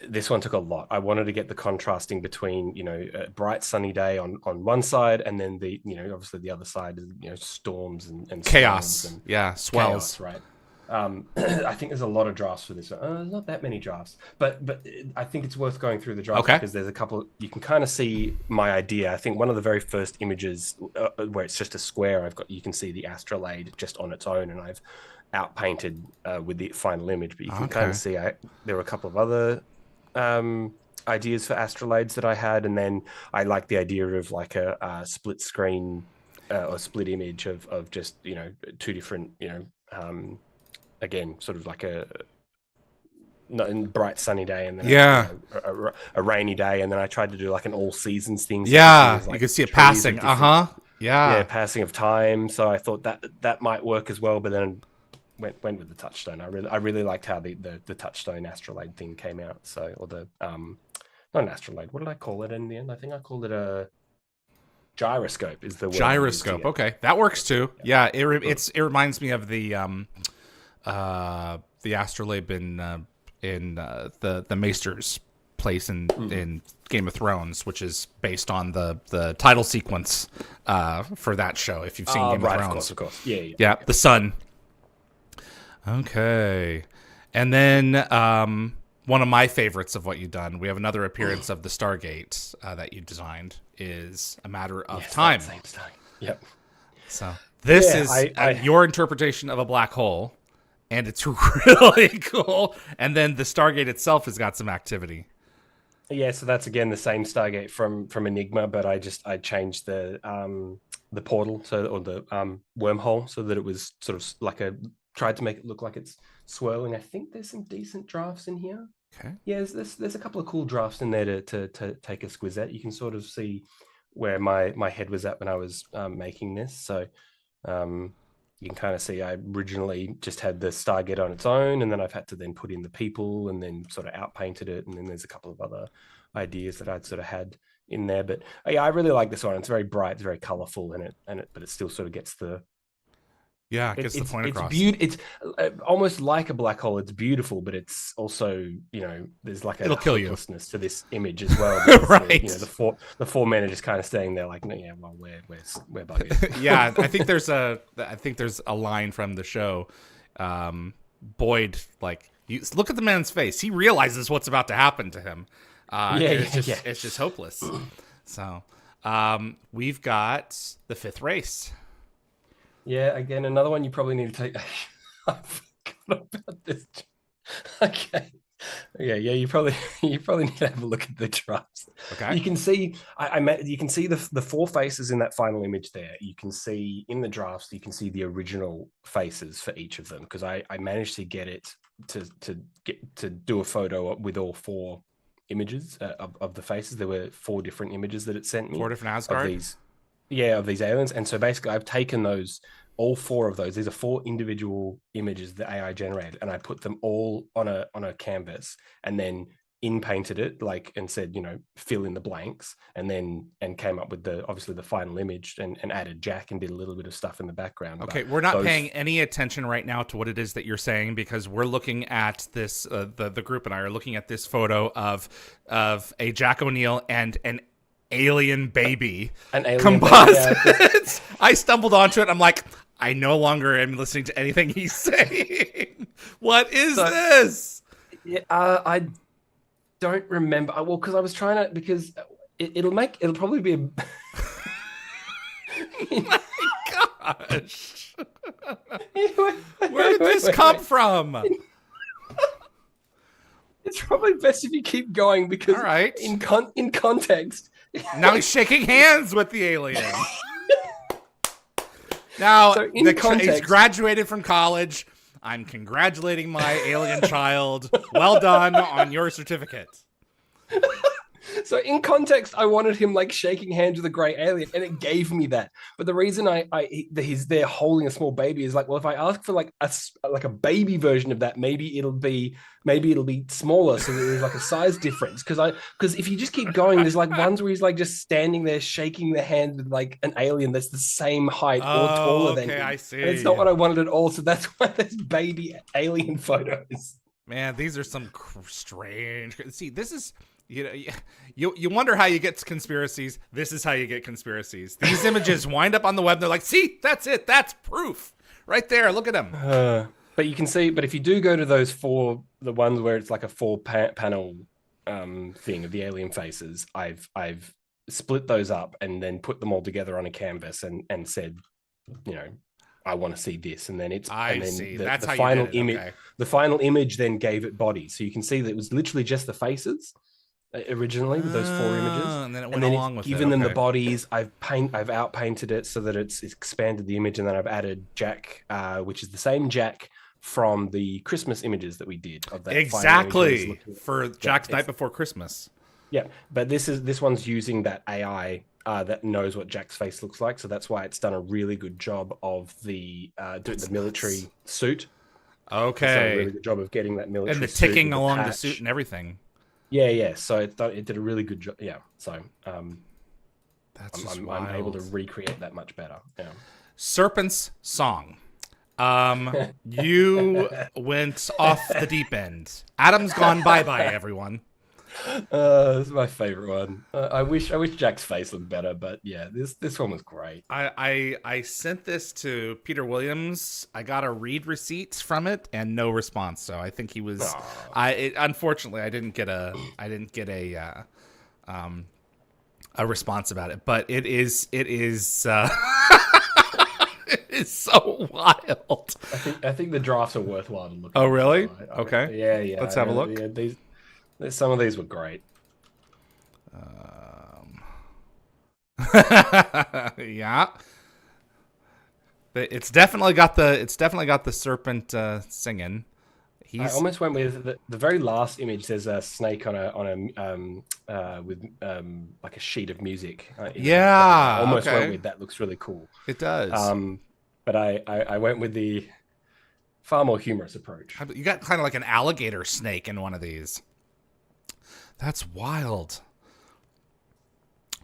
This one took a lot. I wanted to get the contrasting between, a bright sunny day on one side, and then the, obviously the other side is, storms and chaos. And swells. Chaos, right. I think there's a lot of drafts for this one. There's not that many drafts, but I think it's worth going through the draft because there's a couple. You can kind of see my idea. I think one of the very first images where it's just a square, you can see the astrolabe just on its own, and I've outpainted with the final image. But you can kind of see there were a couple of other ideas for astrolabes that I had, and then I like the idea of like a split screen or split image of just two different again, sort of like a bright sunny day, and then a rainy day, and then I tried to do like an all seasons thing. So you can see it passing. Passing of time. So I thought that might work as well, but then went with the Touchstone. I really liked how the Touchstone astrolabe thing came out. So not an astrolabe. What did I call it in the end? I think I called it a gyroscope. Is the word gyroscope? Okay, that works too. Yeah, it reminds me of the astrolabe in the Maester's place in Game of Thrones, which is based on the title sequence for that show. If you've seen Game of Thrones, of course. Yeah. The sun. Okay, and then one of my favorites of what you've done. We have another appearance of the Stargate that you designed. Is A Matter of Time. Same Stargate. Yep. So this is your interpretation of a black hole. And it's really cool. And then the Stargate itself has got some activity. Yeah, so that's again the same Stargate from Enigma, but I changed the portal, so, or the wormhole, so that it was sort of like tried to make it look like it's swirling. I think there's some decent drafts in here. Okay. Yeah, there's a couple of cool drafts in there to take a squiz at. You can sort of see where my head was at when I was making this. So you can kind of see I originally just had the Stargate on its own, and then I've had to then put in the people and then sort of outpainted it. And then there's a couple of other ideas that I'd sort of had in there. But yeah, I really like this one. It's very bright, it's very colorful in it, but it still sort of gets the Yeah, it gets the point across. It's almost like a black hole. It's beautiful, but it's also, there's like a It'll kill you hopelessness to this image as well. Because right. The four men are just kind of staying there, like, no, yeah, well, we're buggers. Yeah, I think there's a line from the show. Boyd, like, look at the man's face. He realizes what's about to happen to him. It's just hopeless. So, we've got the fifth race. Yeah, again, another one you probably need to take. I forgot about this. Okay. Yeah. You probably need to have a look at the drafts. Okay. You can see you can see the four faces in that final image there. You can see in the drafts, you can see the original faces for each of them, because I managed to get it to do a photo with all four images of the faces. There were 4 different images that it sent me. 4 different Asgard. Of these aliens. And so basically I've taken all 4 of those. These are 4 individual images that AI generated, and I put them all on a canvas and then in-painted it, and said, fill in the blanks, and came up with obviously the final image and added Jack and did a little bit of stuff in the background. Okay, we're not paying any attention right now to what it is that you're saying, because we're looking at this, the group and I are looking at this photo of a Jack O'Neill and an alien baby, composite. Baby, I stumbled onto it. I'm like, I no longer am listening to anything he's saying. What is this? Yeah, I don't remember. Well, because I was trying to, because it'll probably be a. My gosh, where did this come from? It's probably best if you keep going, because all right. in context. Now he's shaking hands with the alien. Now, so he's graduated from college. I'm congratulating my alien child. Well done on your certificate. So in context, I wanted him shaking hands with a great alien, and it gave me that. But the reason he's there holding a small baby is well, if I ask for a baby version of that, maybe it'll be smaller, so there's a size difference. Because if you just keep going, there's ones where he's just standing there shaking the hand with an alien that's the same height or taller than him. I see. And it's not what I wanted at all. So that's why there's baby alien photos. Man, these are some strange. See, this is. You wonder how you get conspiracies. This is how you get conspiracies. These images wind up on the web. They're like, see, that's it. That's proof right there. Look at them. But you can see. But if you do go to those 4, the ones where it's a 4-panel thing of the alien faces, I've split those up and then put them all together on a canvas and said, I want to see this, and then it's. That's the how final you did it. image. Okay. The final image then gave it body, so you can see that it was literally just the faces. Originally with those 4 images, and then it went along with it. Given them the bodies, I've outpainted it so that it's expanded the image, and then I've added Jack, which is the same Jack from the Christmas images that we did of that. Exactly, for Jack's Night Before Christmas. Yeah, but this one's using that AI that knows what Jack's face looks like, so that's why it's done a really good job of the military suit. Okay, it's done a really good job of getting that military and the ticking suit along the suit and everything. Yeah. So it did a really good job. Yeah. So that's just I'm able to recreate that much better. Yeah. Serpent's song. You went off the deep end. Adam's gone bye-bye, everyone. This is my favorite one. I wish Jack's face looked better, but yeah, this one was great. I sent this to Peter Williams. I got a read receipt from it and no response. So I think he was. Unfortunately, I didn't get a response about it. But it is it is so wild. I think the drafts are worthwhile to look at. Oh really? Okay. Yeah. Let's have a look. Yeah, some of these were great. Yeah. It's definitely got the serpent singing. I almost went with the very last image. There's a snake on a with like a sheet of music. In the background. I almost went with that. Looks really cool. It does. But I went with the far more humorous approach. You got kind of like an alligator snake in one of these. That's wild.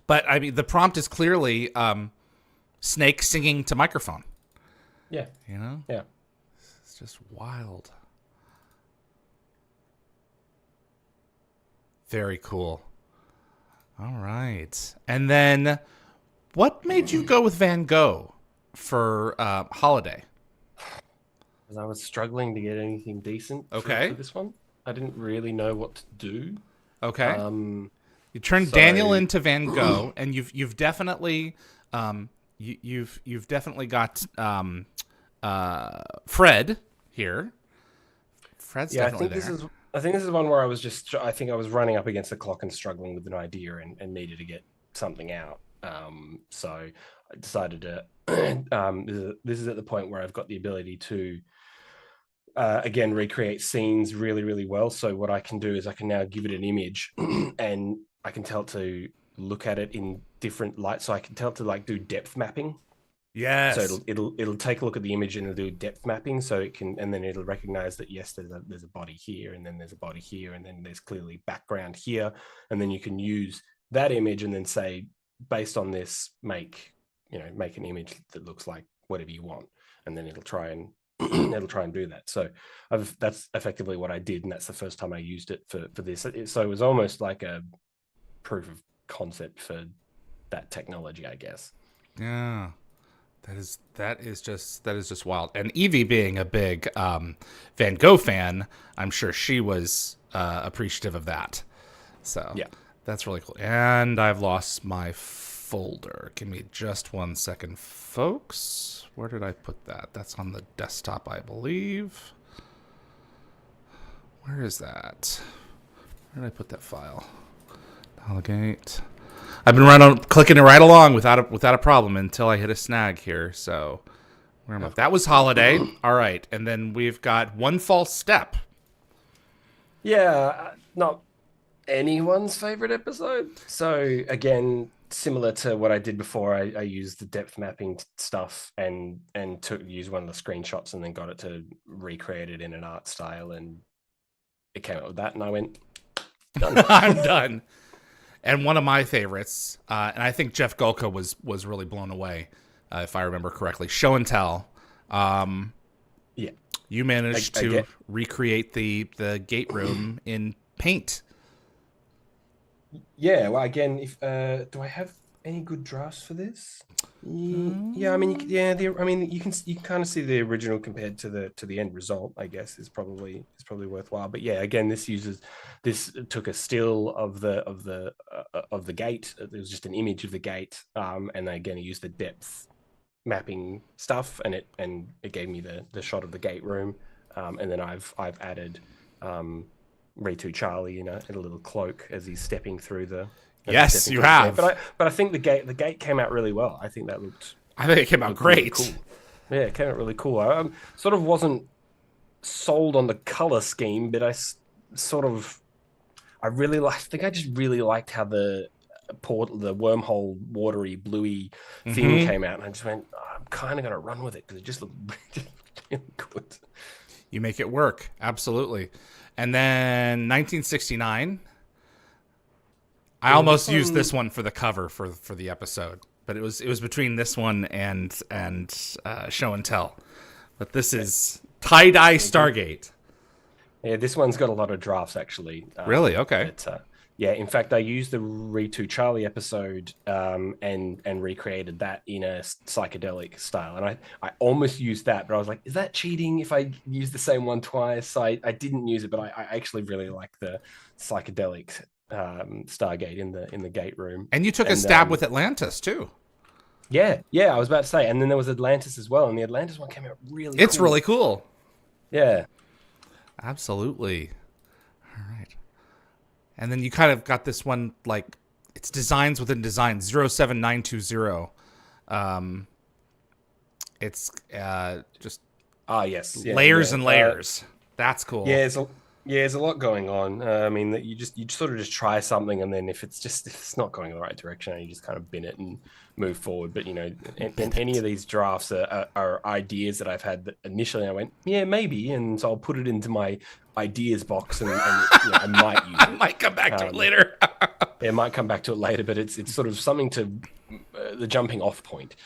But I mean, the prompt is clearly snake singing to microphone. Yeah. You know? Yeah. It's just wild. Very cool. All right. And then what made you go with Van Gogh for Holiday? Because I was struggling to get anything decent for this one. I didn't really know what to do. Okay. You turned Daniel into Van Gogh, and you've definitely you've definitely got Fred here. Fred's definitely there. I think this is one where I was running up against the clock and struggling with an idea and needed to get something out. So I decided to. This is at the point where I've got the ability to again recreate scenes really, really well. So what I can do is I can now give it an image and I can tell it to look at it in different lights. So I can tell it to like do depth mapping. Yes. So it'll take a look at the image and it'll do depth mapping. So it can, and then it'll recognize that yes, there's a body here, and then there's a body here, and then there's clearly background here, and then you can use that image and then say, based on this, make an image that looks like whatever you want, and then it'll try and do that. So that's effectively what I did, and that's the first time I used it for this. So it was almost like a proof of concept for that technology, I guess. Yeah. That is just wild. And Evie being a big Van Gogh fan, I'm sure she was appreciative of that. So yeah, that's really cool. And I've lost my folder. Give me just 1 second, folks. Where did I put that? That's on the desktop, I believe. Where is that? Where did I put that file? Delegate. I've been clicking it right along without a problem until I hit a snag here. So where am I? That was Holiday. All right, and then we've got One False Step. Yeah, not anyone's favorite episode. So again, similar to what I did before, I used the depth mapping stuff and used one of the screenshots and then got it to recreate it in an art style, and it came up with that, and I went, done. I'm done. And one of my favorites, and I think Jeff Golka was really blown away, if I remember correctly. Show and Tell. Yeah, you managed to recreate the gate room in Paint. Yeah. Well, again, if do I have any good drafts for this? Yeah, I mean, you can kind of see the original compared to the end result. I guess is probably worthwhile. But yeah, again, this took a still of the gate. It was just an image of the gate, and again, I used the depth mapping stuff, and it gave me the shot of the gate room, and then I've added Ritu Charlie in a little cloak as he's stepping through the. Yes, you have. But I think the gate came out really well. I think that looked. I think it came out great. Really cool. Yeah, it came out really cool. I sort of wasn't sold on the color scheme, but I think I just really liked how the wormhole watery bluey thing came out, and I just went, I'm kind of gonna run with it because it just looked really good. You make it work, absolutely. And then 1969. I almost used this one for the cover for the episode, but it was between this one and Show and Tell. But this is Tie-Dye Stargate. Yeah, this one's got a lot of drafts actually. Really? Okay. Yeah, in fact, I used the Ritu Charlie episode and recreated that in a psychedelic style, and I almost used that, but I was like, is that cheating if I use the same one twice? So I didn't use it, but I actually really like the psychedelic Stargate in the gate room. And you took a stab with Atlantis too. Yeah, I was about to say, and then there was Atlantis as well, and the Atlantis one came out It's really cool. Yeah. Absolutely. All right. And then you kind of got this one like it's designs within designs. 07920. It's just yes, layers and layers. That's cool. Yeah, there's a lot going on. I mean, that you sort of just try something, and then if it's not going in the right direction, you just kind of bin it and move forward. But and any of these drafts are ideas that I've had that initially I went, yeah, maybe, and so I'll put it into my ideas box, and I might use it. I might come back to it later. Yeah, I might come back to it later, but it's sort of something to the jumping off point,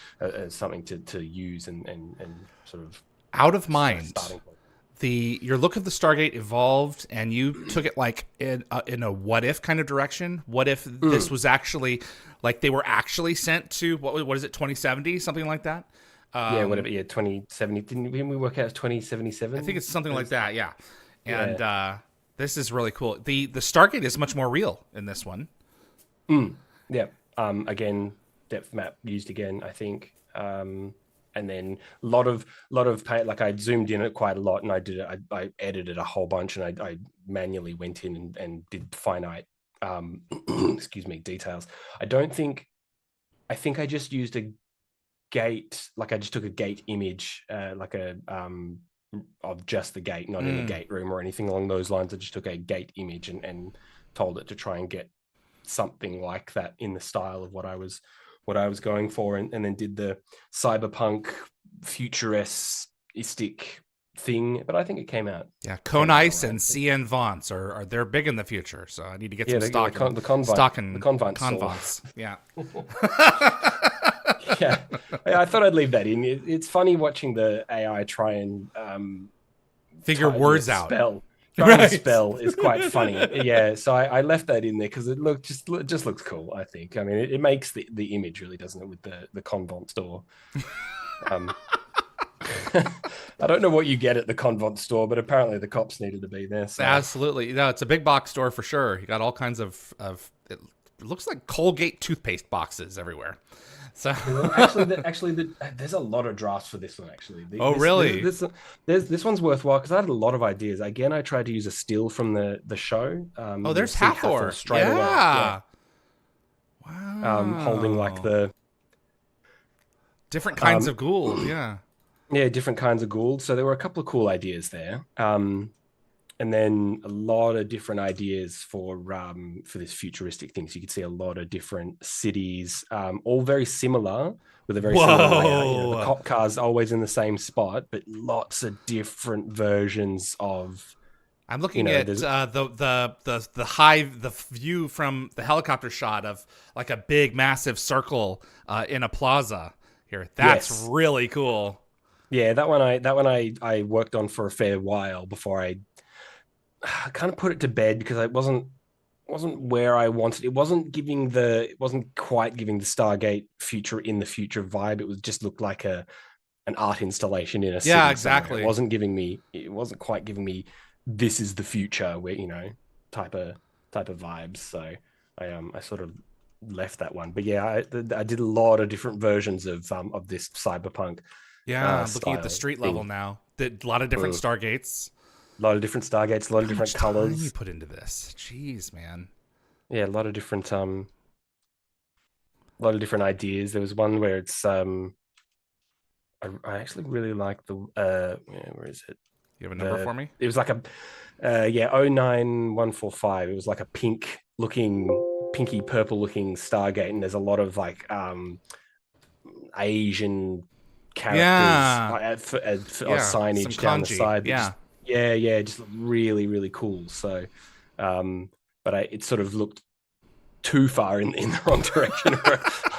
something to use and sort of out of mind. Starting point. Your look of the Stargate evolved, and you took it like in a what if kind of direction. What if this was actually like they were actually sent to what is it, 2070, something like that? Whatever. Yeah, 2070. Didn't we work out as 2077? I think it's something like that. Yeah, and this is really cool. The Stargate is much more real in this one. Yeah. Again, depth map used again, I think. And then a lot of like I zoomed in it quite a lot, and I edited a whole bunch, and I manually went in and did finite details. I think I just used a gate, like I just took a gate image, of just the gate, not in the gate room or anything along those lines. I just took a gate image and told it to try and get something like that in the style of what I was going for, and then did the cyberpunk futuristic thing, but I think it came out. Yeah, Cone Ice and CN Vance are they're big in the future, so I need to get some stock. The Convance. Yeah. Yeah, I thought I'd leave that in. It's funny watching the AI try and figure words out. Spell is quite funny. Yeah, so I left that in there because it just looks cool, I think. I mean, it makes the image, really, doesn't it, with the Convent store. I don't know what you get at the Convent store, but apparently the cops needed to be there. So. Absolutely. No, it's a big box store for sure. You got all kinds of it looks like Colgate toothpaste boxes everywhere. So there's a lot of drafts for this one. Actually, really? This one's worthwhile because I had a lot of ideas. Again, I tried to use a still from the show. There's Hathor straight away. Yeah. Wow. Holding like the different kinds of Gould. Yeah. Yeah, different kinds of Gould. So there were a couple of cool ideas there. And then a lot of different ideas for this futuristic thing. So you could see a lot of different cities, all very similar, with a very similar layout. The cop car's always in the same spot, but lots of different versions of. I'm looking at the view from the helicopter shot of like a big, massive circle in a plaza here. That's really cool. Yeah, that one I worked on for a fair while before I kind of put it to bed because it wasn't where I wanted. It wasn't quite giving the Stargate future in the future vibe. It was just looked like an art installation in a city. Yeah, exactly. It wasn't quite giving me this is the future where type of vibes. So I sort of left that one. But yeah, I did a lot of different versions of this cyberpunk. Yeah, I'm looking at the street level now. A lot of different Stargates. A lot of different Stargates, a lot of different colors. Time you put into this, jeez, man. Yeah, a lot of different ideas. There was one where it's I actually really like the where is it? You have a number for me? It was like a 09145. It was like a pinky purple looking Stargate, and there's a lot of like Asian characters or signage down the side. Just really, really cool. So, but it sort of looked too far in the wrong direction.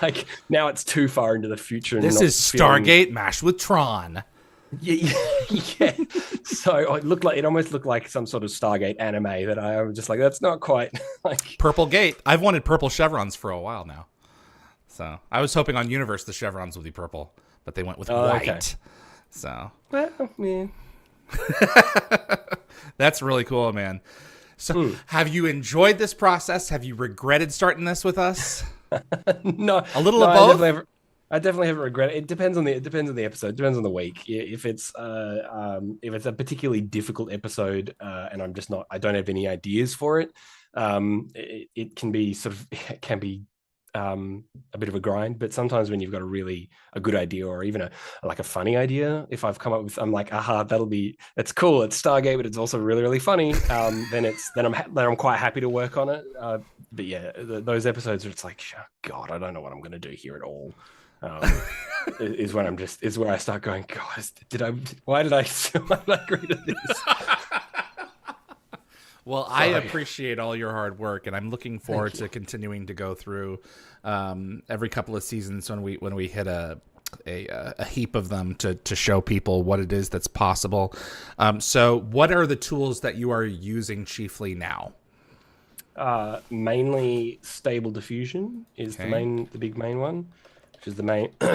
Like now it's too far into the future. This is Stargate mashed with Tron. Yeah. So it almost looked like some sort of Stargate anime that I was just like, that's not quite like Purple Gate. I've wanted purple chevrons for a while now. So I was hoping on Universe the chevrons would be purple, but they went with white. Okay. So. Well, man. That's really cool, man. So have you enjoyed this process? Have you regretted starting this with us? No, a little of both. I definitely haven't regretted it. It depends on the episode. It depends on the week. If it's a particularly difficult episode and I don't have any ideas for it, it can be it can be a bit of a grind, but sometimes when you've got a good idea, or even a funny idea, if I've come up with, I'm like, aha, it's cool, it's Stargate, but it's also really, really funny. Then I'm quite happy to work on it. But yeah, those episodes where it's like, oh, God, I don't know what I'm going to do here at all. Is where I start going, guys, why did I agree to this? Well, I appreciate all your hard work, and I'm looking forward to continuing to go through every couple of seasons when we hit a heap of them to show people what it is that's possible. So what are the tools that you are using chiefly now? Mainly Stable Diffusion is the big main one, which is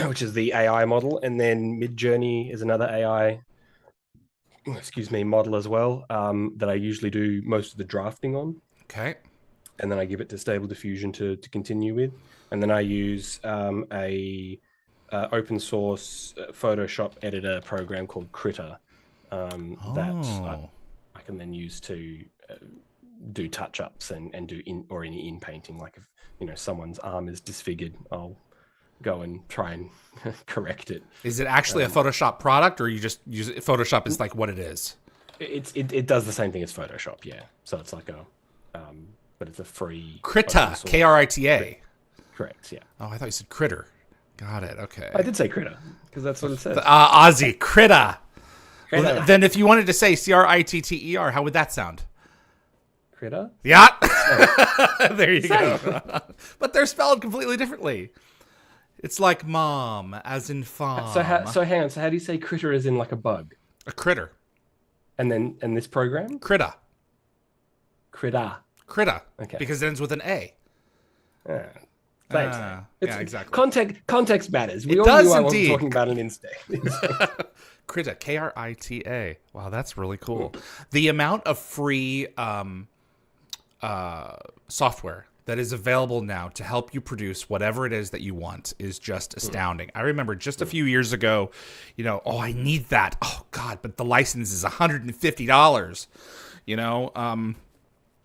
which is the AI model, and then Midjourney is another AI model as well, that I usually do most of the drafting on. Okay. And then I give it to Stable Diffusion to continue with. And then I use a open source Photoshop editor program called Critter that I can then use to do touch-ups and do any in-painting. Like if someone's arm is disfigured, I'll go and try and correct it. Is it actually a Photoshop product, or you just use it? Photoshop is like what it is? It does the same thing as Photoshop, yeah. So it's like but it's a free Krita, Krita. Correct, yeah. Oh, I thought you said critter. Got it. Okay. I did say Critter because that's what it says. Aussie Krita. Critter. Then if you wanted to say Critter, how would that sound? Critter? Yeah. There you go. But they're spelled completely differently. It's like mom, as in farm. So hang on. So how do you say critter as in like a bug? A critter. And this program? Critter. Critter. Critter. Okay. Because it ends with an A. Thanks. Yeah, exactly. Context matters. We it all does knew I indeed. wasn't talking about an instinct. Krita, Krita. Wow, that's really cool. The amount of free software that is available now to help you produce whatever it is that you want is just astounding. I remember just a few years ago, I need that. Oh God, but the license is $150.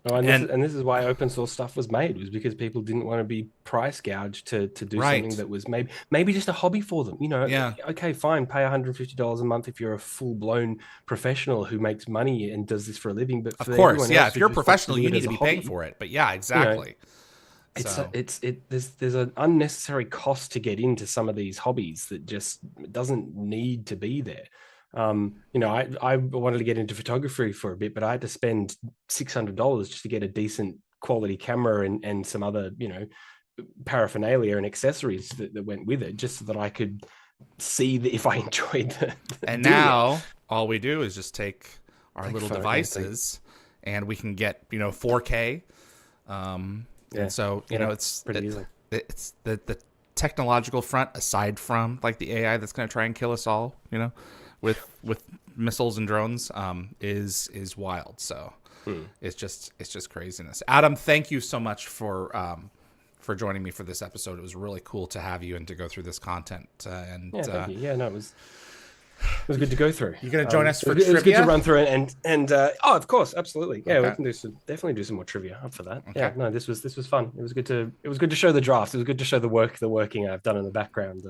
And this is why open source stuff was made, was because people didn't want to be price gouged to do something that was maybe just a hobby for them. Yeah. Okay, fine, pay $150 a month if you're a full blown professional who makes money and does this for a living. But of course, yeah, if you're a professional, you need to be paying for it. But yeah, exactly. There's an unnecessary cost to get into some of these hobbies that just doesn't need to be there. I wanted to get into photography for a bit, but I had to spend $600 just to get a decent quality camera and some other, paraphernalia and accessories that went with it, just so that I could see if I enjoyed the and now all we do is just take our little devices and we can get, 4K. And so, it's pretty easy. It's the technological front, aside from like the AI that's going to try and kill us all, with missiles and drones, is wild. So it's just craziness. Adam, thank you so much for joining me for this episode. It was really cool to have you and to go through this content. Thank you. Yeah, no, it was good to go through. You're going to join us for trivia? It was good to run through it, and of course, absolutely. Yeah, we can definitely do some more trivia. Up for that. Okay. Yeah, no, this was fun. It was good to show the draft. It was good to show the working I've done in the background.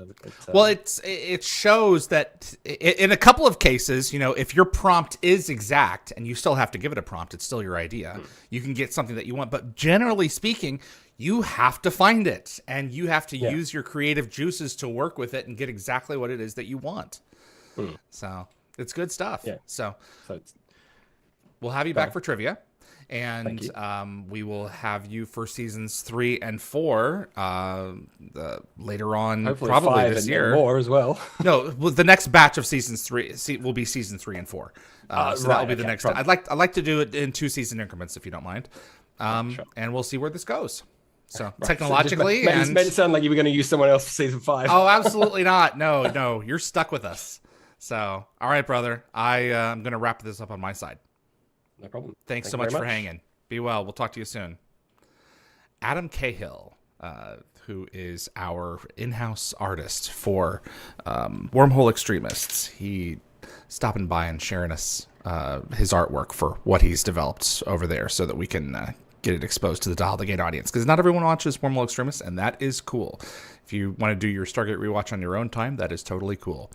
Well, it shows that in a couple of cases, if your prompt is exact and you still have to give it a prompt, it's still your idea. You can get something that you want, but generally speaking, you have to find it and you have to use your creative juices to work with it and get exactly what it is that you want. So it's good stuff. Yeah. So we'll have you back for trivia, and we will have you for seasons 3 and 4 later on. Hopefully probably 5 this and year. More as well. No, the next batch of seasons 3 will be season 3 and 4. So that will be the next. I'd like to do it in 2-season increments if you don't mind, and we'll see where this goes. So technologically, so made it sound like you were going to use someone else for season 5. Oh, absolutely not. No, you're stuck with us. So, all right, brother. I'm going to wrap this up on my side. No problem. Thanks so much for hanging. Be well. We'll talk to you soon. Adam Cahill, who is our in-house artist for Wormhole X-Tremists. He stopping by and sharing us his artwork for what he's developed over there so that we can get it exposed to the Dial the Gate audience, because not everyone watches Wormhole X-Tremists, and that is cool. If you want to do your Stargate rewatch on your own time, that is totally cool.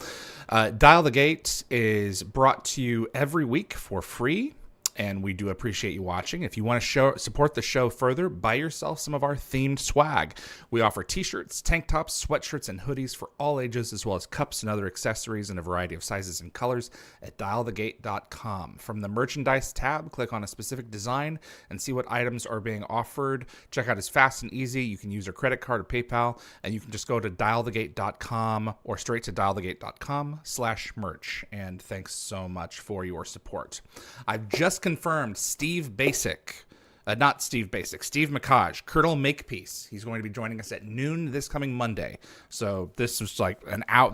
Dial the Gate is brought to you every week for free, and we do appreciate you watching. If you want to support the show further, buy yourself some of our themed swag. We offer t-shirts, tank tops, sweatshirts, and hoodies for all ages, as well as cups and other accessories in a variety of sizes and colors at dialthegate.com. From the merchandise tab, click on a specific design and see what items are being offered. Checkout is fast and easy. You can use your credit card or PayPal, and you can just go to dialthegate.com or straight to dialthegate.com/merch. And thanks so much for your support. I've just confirmed Steve McCaj, Colonel Makepeace. He's going to be joining us at noon this coming Monday. So this is like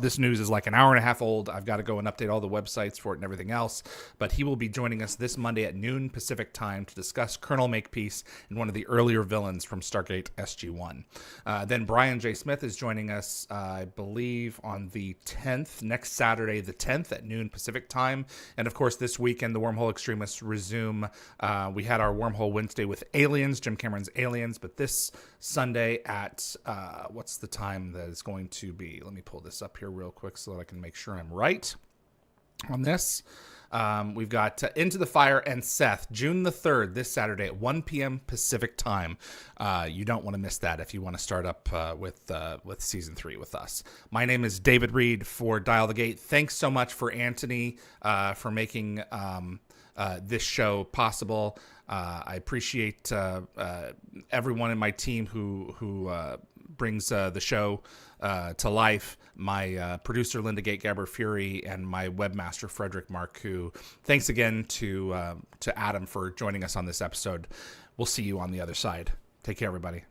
this news is like an hour and a half old. I've got to go and update all the websites for it and everything else. But he will be joining us this Monday at noon Pacific time to discuss Colonel Makepeace and one of the earlier villains from Stargate SG-1. Then Brian J. Smith is joining us, I believe, on the 10th, next Saturday, the 10th at noon Pacific time. And of course, this weekend, the Wormhole X-Tremists resume. We had our Wormhole Wednesday with Aliens, Jim Cameron's Aliens, but this Sunday at what's the time that is going to be? Let me pull this up here real quick so that I can make sure I'm right on this. We've got Into the Fire and Seth, June the 3rd, this Saturday at 1 p.m. Pacific time. You don't want to miss that if you want to start up with season 3 with us. My name is David Reed for Dial the Gate. Thanks so much for Anthony for making this show possible. I appreciate everyone in my team who brings the show to life. My producer, Linda Gategaber Fury, and my webmaster, Frederick Marcoux. Thanks again to Adam for joining us on this episode. We'll see you on the other side. Take care, everybody.